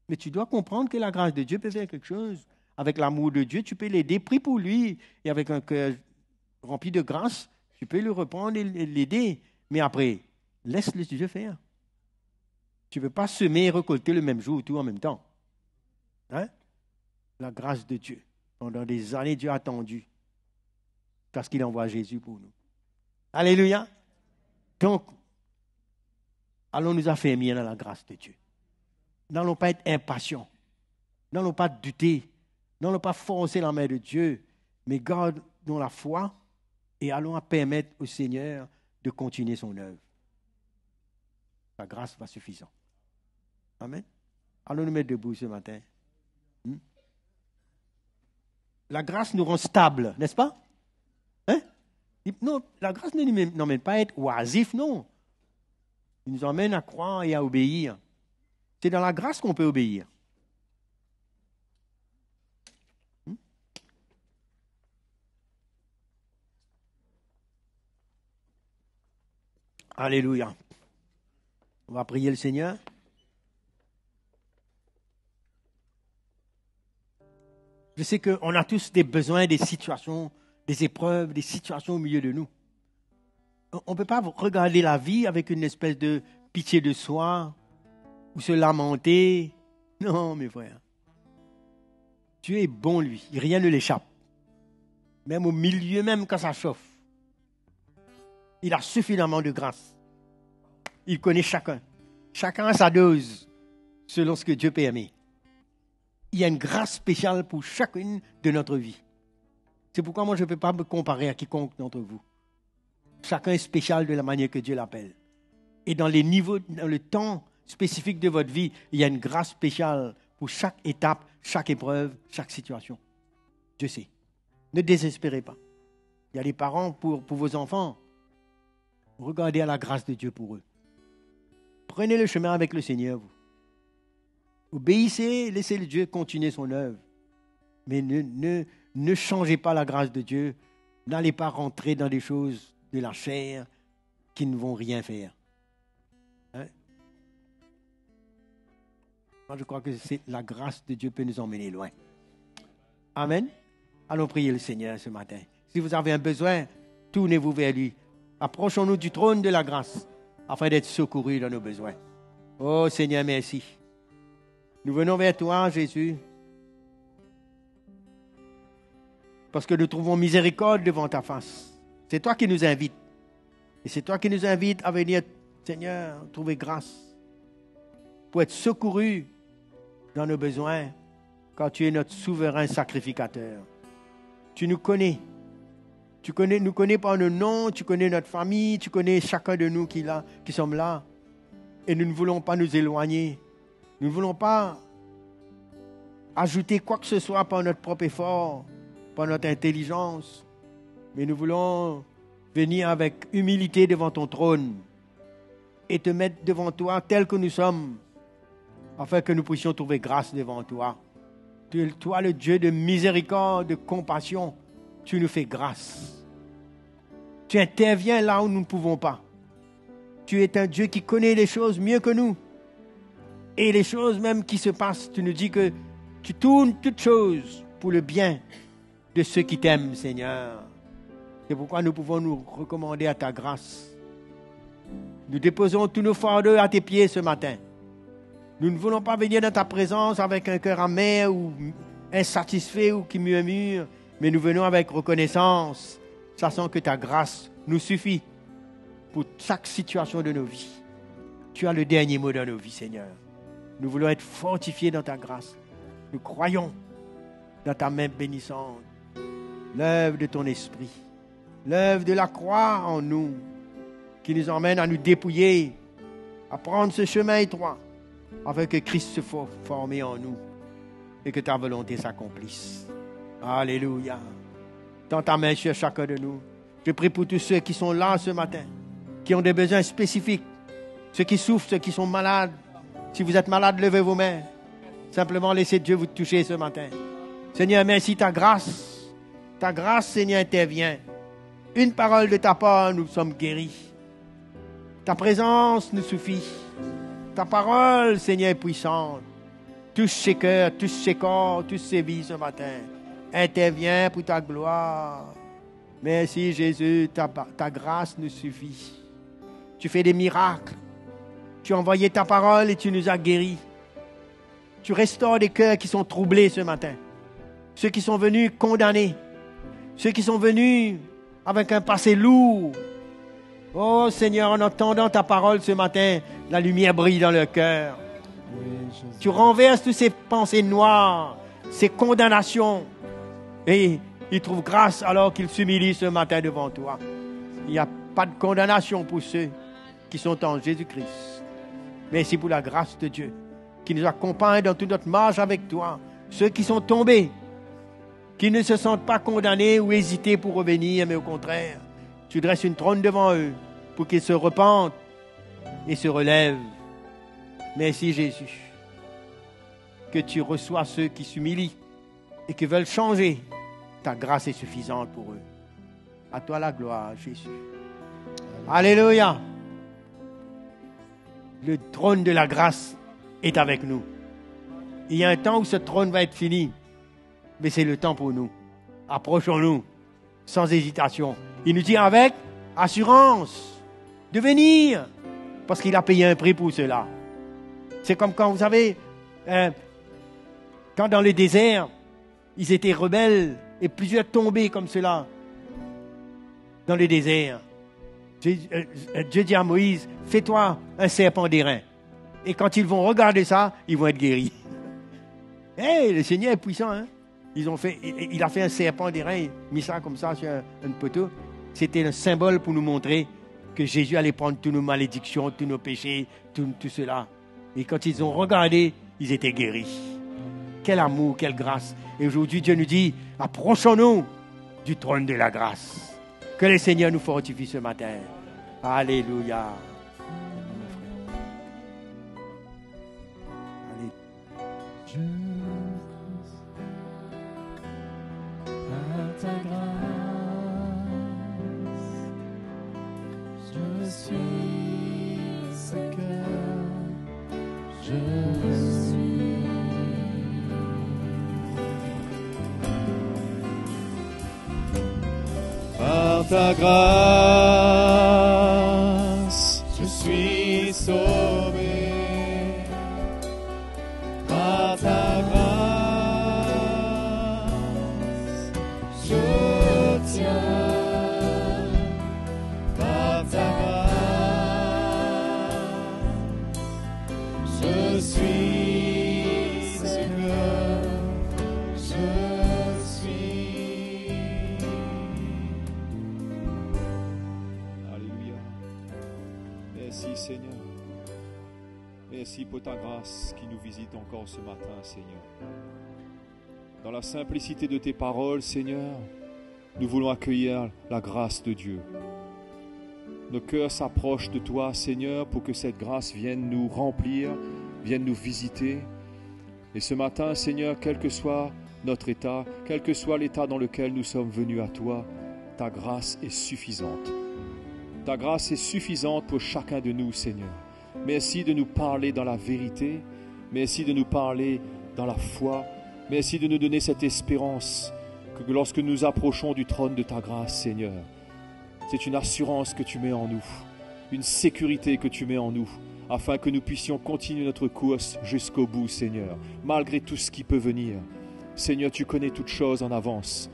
Mais tu dois comprendre que la grâce de Dieu peut faire quelque chose. Avec l'amour de Dieu, tu peux l'aider, prie pour lui. Et avec un cœur rempli de grâce, tu peux le reprendre et l'aider. Mais après, laisse le Dieu faire. Tu ne peux pas semer et récolter le même jour, tout en même temps. Hein? La grâce de Dieu. Pendant des années, Dieu a attendu. Parce qu'il envoie Jésus pour nous. Alléluia. Donc, allons nous affermir dans la grâce de Dieu. N'allons pas être impatients. N'allons pas douter. N'allons pas forcer la main de Dieu. Mais gardons la foi et allons permettre au Seigneur de continuer son œuvre. La grâce va suffisante. Amen. Allons nous mettre debout ce matin. La grâce nous rend stables, n'est-ce pas? Hein? Non, la grâce ne nous emmène pas à être oisif, non. Il nous emmène à croire et à obéir. C'est dans la grâce qu'on peut obéir. Alléluia. On va prier le Seigneur. Je sais qu'on a tous des besoins, des situations, des épreuves, des situations au milieu de nous. On ne peut pas regarder la vie avec une espèce de pitié de soi ou se lamenter. Non, mes frères. Dieu est bon, lui. Rien ne l'échappe. Même au milieu, même quand ça chauffe. Il a suffisamment de grâce. Il connaît chacun. Chacun a sa dose selon ce que Dieu peut aimer. Il y a une grâce spéciale pour chacune de notre vie. C'est pourquoi moi je ne peux pas me comparer à quiconque d'entre vous. Chacun est spécial de la manière que Dieu l'appelle. Et dans les niveaux, dans le temps spécifique de votre vie, il y a une grâce spéciale pour chaque étape, chaque épreuve, chaque situation. Dieu sait. Ne désespérez pas. Il y a des parents pour vos enfants. Regardez à la grâce de Dieu pour eux. Prenez le chemin avec le Seigneur, vous. Obéissez, laissez le Dieu continuer son œuvre. Mais ne changez pas la grâce de Dieu. N'allez pas rentrer dans des choses de la chair qui ne vont rien faire. Hein? Moi, je crois que la grâce de Dieu peut nous emmener loin. Amen. Allons prier le Seigneur ce matin. Si vous avez un besoin, tournez-vous vers lui. Approchons-nous du trône de la grâce afin d'être secourus dans nos besoins. Oh Seigneur, merci. Nous venons vers toi, Jésus, parce que nous trouvons miséricorde devant ta face. C'est toi qui nous invites. Et c'est toi qui nous invites à venir, Seigneur, trouver grâce pour être secourus dans nos besoins, car tu es notre souverain sacrificateur. Tu nous connais. Nous connais par nos noms, tu connais notre famille, tu connais chacun de nous qui sommes là. Et nous ne voulons pas nous éloigner. Nous ne voulons pas ajouter quoi que ce soit par notre propre effort, par notre intelligence. Mais nous voulons venir avec humilité devant ton trône et te mettre devant toi tel que nous sommes, afin que nous puissions trouver grâce devant toi. Toi, le Dieu de miséricorde, de compassion, tu nous fais grâce. Tu interviens là où nous ne pouvons pas. Tu es un Dieu qui connaît les choses mieux que nous. Et les choses même qui se passent, tu nous dis que tu tournes toutes choses pour le bien de ceux qui t'aiment, Seigneur. C'est pourquoi nous pouvons nous recommander à ta grâce. Nous déposons tous nos fardeaux à tes pieds ce matin. Nous ne voulons pas venir dans ta présence avec un cœur amer ou insatisfait ou qui murmure, mais nous venons avec reconnaissance, sachant que ta grâce nous suffit pour chaque situation de nos vies. Tu as le dernier mot dans nos vies, Seigneur. Nous voulons être fortifiés dans ta grâce. Nous croyons dans ta main bénissante, l'œuvre de ton esprit, l'œuvre de la croix en nous, qui nous emmène à nous dépouiller, à prendre ce chemin étroit, afin que Christ se forme en nous et que ta volonté s'accomplisse. Alléluia. Tends ta main sur chacun de nous. Je prie pour tous ceux qui sont là ce matin, qui ont des besoins spécifiques, ceux qui souffrent, ceux qui sont malades. Si vous êtes malade, levez vos mains. Simplement laissez Dieu vous toucher ce matin. Seigneur, merci ta grâce, Seigneur, intervient. Une parole de ta part, nous sommes guéris. Ta présence nous suffit. Ta parole, Seigneur, est puissante. Touche ces cœurs, touche ces corps, touche ces vies ce matin. Interviens pour ta gloire. Merci Jésus, ta grâce nous suffit. Tu fais des miracles. Tu as envoyé ta parole et tu nous as guéris. Tu restaures des cœurs qui sont troublés ce matin. Ceux qui sont venus condamnés. Ceux qui sont venus avec un passé lourd. Oh Seigneur, en entendant ta parole ce matin, la lumière brille dans leur cœur. Tu renverses toutes ces pensées noires, ces condamnations. Et ils trouvent grâce alors qu'ils s'humilient ce matin devant toi. Il n'y a pas de condamnation pour ceux qui sont en Jésus-Christ. Merci pour la grâce de Dieu qui nous accompagne dans toute notre marche avec toi. Ceux qui sont tombés, qui ne se sentent pas condamnés ou hésités pour revenir, mais au contraire, tu dresses une trône devant eux pour qu'ils se repentent et se relèvent. Merci Jésus. Que tu reçois ceux qui s'humilient et qui veulent changer. Ta grâce est suffisante pour eux. À toi la gloire, Jésus. Alléluia. le trône de la grâce est avec nous. Il y a un temps où ce trône va être fini, mais c'est le temps pour nous. Approchons-nous, sans hésitation. Il nous dit avec assurance de venir, parce qu'il a payé un prix pour cela. C'est comme quand, vous savez, quand dans le désert, ils étaient rebelles et plusieurs tombaient comme cela dans le désert. Dieu dit à Moïse, fais-toi un serpent d'airain. Et quand ils vont regarder ça, ils vont être guéris. Le Seigneur est puissant, hein? Il a fait un serpent d'airain, mis ça comme ça sur un poteau. C'était un symbole pour nous montrer que Jésus allait prendre toutes nos malédictions, tous nos péchés, tout cela. Et quand ils ont regardé, ils étaient guéris. Quel amour, quelle grâce. Et aujourd'hui, Dieu nous dit, approchons-nous du trône de la grâce. Que le Seigneur nous fortifie ce matin. Alléluia. Je par ta grâce, je suis ce que je suis. Par ta grâce, je suis sauvé. Par ta grâce, je tiens. Par ta grâce, je suis ce que je suis. Alléluia. Merci Seigneur. Merci pour ta grâce qui nous visite encore ce matin, Seigneur. Dans la simplicité de tes paroles, Seigneur, nous voulons accueillir la grâce de Dieu. Nos cœurs s'approchent de toi, Seigneur, pour que cette grâce vienne nous remplir, vienne nous visiter. Et ce matin, Seigneur, quel que soit notre état, quel que soit l'état dans lequel nous sommes venus à toi, ta grâce est suffisante. Ta grâce est suffisante pour chacun de nous, Seigneur. Merci de nous parler dans la vérité. Merci de nous parler dans la foi. Merci de nous donner cette espérance que lorsque nous approchons du trône de ta grâce, Seigneur, c'est une assurance que tu mets en nous, une sécurité que tu mets en nous, afin que nous puissions continuer notre course jusqu'au bout, Seigneur, malgré tout ce qui peut venir. Seigneur, tu connais toutes choses en avance.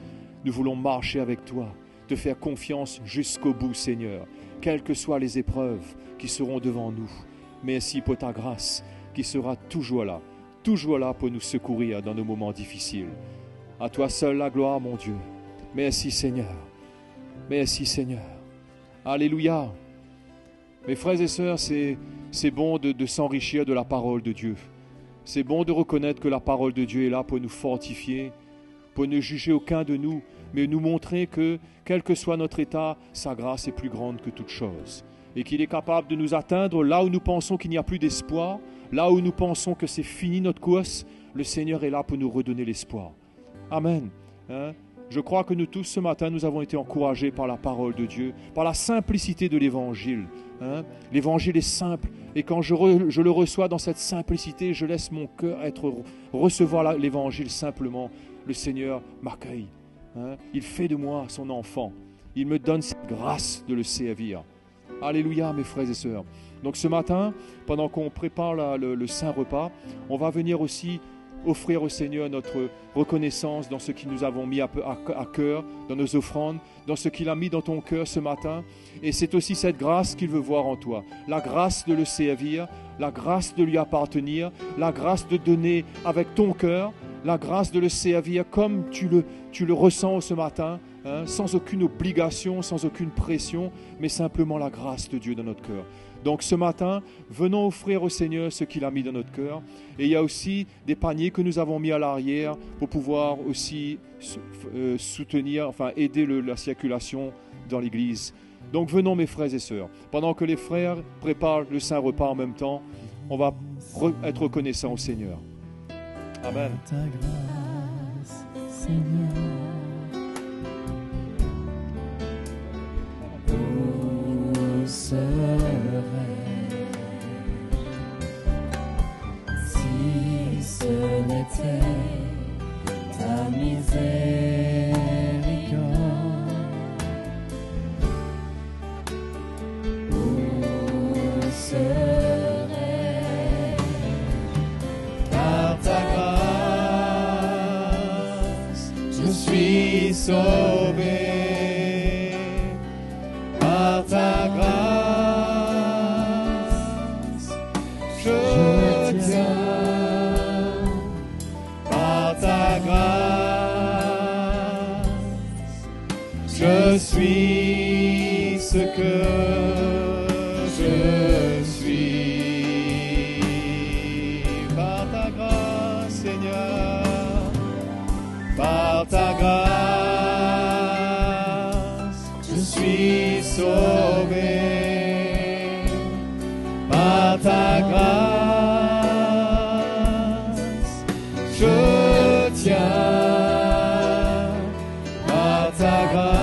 Nous voulons marcher avec toi, te faire confiance jusqu'au bout, Seigneur, quelles que soient les épreuves qui seront devant nous. Merci pour ta grâce qui sera toujours là pour nous secourir dans nos moments difficiles. À toi seul la gloire, mon Dieu. Merci Seigneur. Merci Seigneur. Alléluia. Mes frères et sœurs, c'est bon de s'enrichir de la parole de Dieu. C'est bon de reconnaître que la parole de Dieu est là pour nous fortifier, pour ne juger aucun de nous, mais nous montrer que, quel que soit notre état, sa grâce est plus grande que toute chose. Et qu'il est capable de nous atteindre là où nous pensons qu'il n'y a plus d'espoir, là où nous pensons que c'est fini notre course, le Seigneur est là pour nous redonner l'espoir. Amen. Je crois que nous tous ce matin, nous avons été encouragés par la parole de Dieu, par la simplicité de l'Évangile. L'évangile est simple et quand je le reçois dans cette simplicité, je laisse mon cœur recevoir l'évangile simplement. Le Seigneur m'accueille. Il fait de moi son enfant. Il me donne cette grâce de le servir. Alléluia, mes frères et sœurs. Donc ce matin, pendant qu'on prépare le Saint Repas, on va venir aussi offrir au Seigneur notre reconnaissance dans ce que nous avons mis à cœur, dans nos offrandes, dans ce qu'il a mis dans ton cœur ce matin. Et c'est aussi cette grâce qu'il veut voir en toi. La grâce de le servir, la grâce de lui appartenir, la grâce de donner avec ton cœur, la grâce de le servir comme tu le ressens ce matin, sans aucune obligation, sans aucune pression, mais simplement la grâce de Dieu dans notre cœur. Donc ce matin, venons offrir au Seigneur ce qu'il a mis dans notre cœur. Et il y a aussi des paniers que nous avons mis à l'arrière pour pouvoir aussi aider la circulation dans l'église. Donc venons mes frères et sœurs. Pendant que les frères préparent le Saint Repas en même temps, on va être reconnaissant au Seigneur. Amen. Ta grâce, Seigneur. Où serais-je Je suis ce que je suis. Par ta grâce, Seigneur, par ta grâce, je suis sauvé. Par ta grâce, je tiens. Par ta grâce,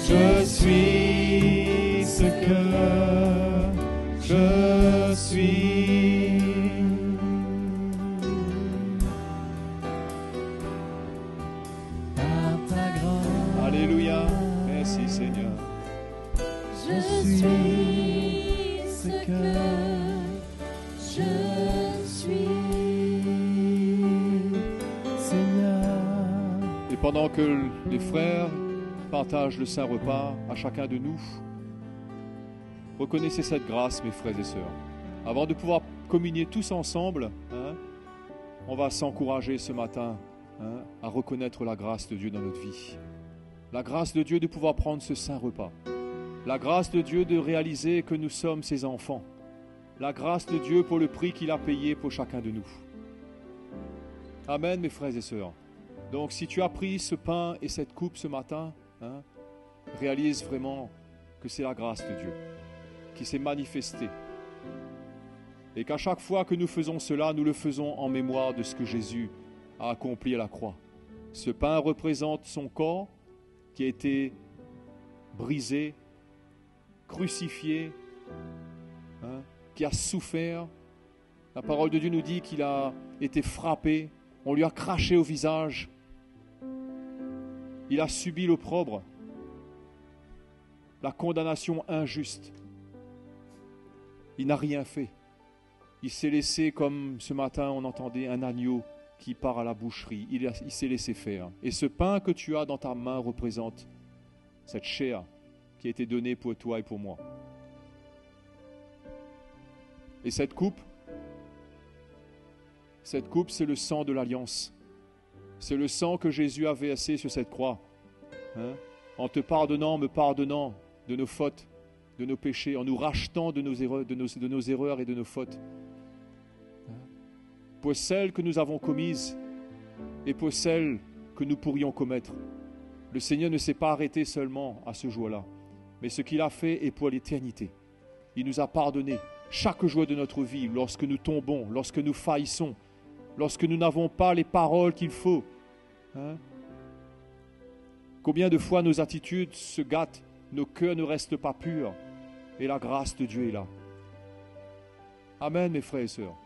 je suis ce que je suis. Par ta grâce, Alléluia. Merci Seigneur. je suis ce que je suis, Seigneur. Et pendant que les frères partagent le saint repas à chacun de nous, reconnaissez cette grâce, mes frères et sœurs. Avant de pouvoir communier tous ensemble, on va s'encourager ce matin à reconnaître la grâce de Dieu dans notre vie. La grâce de Dieu de pouvoir prendre ce saint repas. La grâce de Dieu de réaliser que nous sommes ses enfants. La grâce de Dieu pour le prix qu'il a payé pour chacun de nous. Amen, mes frères et sœurs. Donc, si tu as pris ce pain et cette coupe ce matin, réalise vraiment que c'est la grâce de Dieu qui s'est manifestée. Et qu'à chaque fois que nous faisons cela, nous le faisons en mémoire de ce que Jésus a accompli à la croix. Ce pain représente son corps qui a été brisé, crucifié, qui a souffert. La parole de Dieu nous dit qu'il a été frappé, on lui a craché au visage, il a subi l'opprobre, la condamnation injuste. Il n'a rien fait. Il s'est laissé, comme ce matin on entendait, un agneau qui part à la boucherie. Il s'est laissé faire. Et ce pain que tu as dans ta main représente cette chair qui a été donnée pour toi et pour moi. Et cette coupe, c'est le sang de l'alliance. C'est le sang que Jésus a versé sur cette croix. En te pardonnant, me pardonnant de nos fautes, de nos péchés, en nous rachetant de nos erreurs, de nos erreurs et de nos fautes. Pour celles que nous avons commises et pour celles que nous pourrions commettre. Le Seigneur ne s'est pas arrêté seulement à ce jour-là, mais ce qu'il a fait est pour l'éternité. Il nous a pardonné chaque jour de notre vie, lorsque nous tombons, lorsque nous faillissons, lorsque nous n'avons pas les paroles qu'il faut. Combien de fois nos attitudes se gâtent, nos cœurs ne restent pas purs, et la grâce de Dieu est là. Amen, mes frères et sœurs.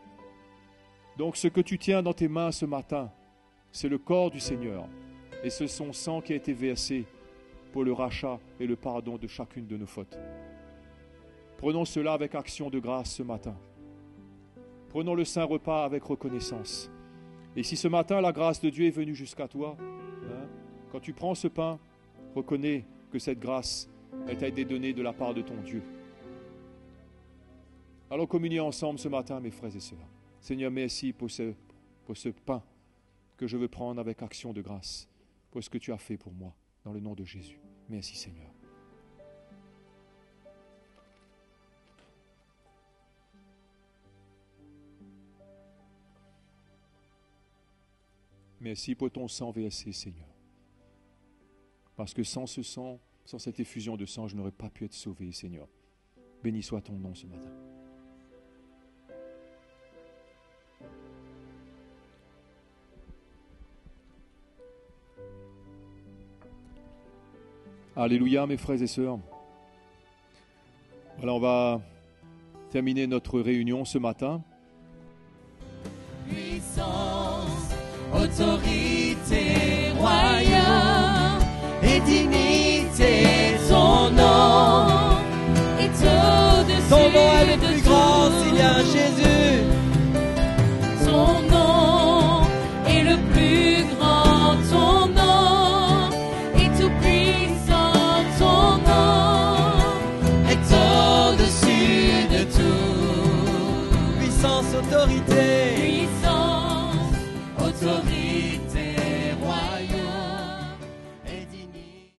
Donc ce que tu tiens dans tes mains ce matin, c'est le corps du Seigneur, et c'est son sang qui a été versé pour le rachat et le pardon de chacune de nos fautes. Prenons cela avec action de grâce ce matin. Prenons le saint repas avec reconnaissance. Et si ce matin la grâce de Dieu est venue jusqu'à toi, quand tu prends ce pain, reconnais que cette grâce t'a été donnée de la part de ton Dieu. Allons communier ensemble ce matin, mes frères et sœurs. Seigneur, merci pour ce pain que je veux prendre avec action de grâce, pour ce que tu as fait pour moi, dans le nom de Jésus. Merci, Seigneur. Merci pour ton sang versé, Seigneur. Parce que sans ce sang, sans cette effusion de sang, je n'aurais pas pu être sauvé, Seigneur. Béni soit ton nom ce matin. Alléluia, mes frères et sœurs. Voilà, on va terminer notre réunion ce matin. Puissance, autorité, royaume et dignité, ton nom est au-dessus. Ton nom est le plus grand, Seigneur Jésus. Ton nom est le plus grand, ton nom est tout puissant, ton nom est au-dessus de tout. Puissance, autorité, puissance, autorité.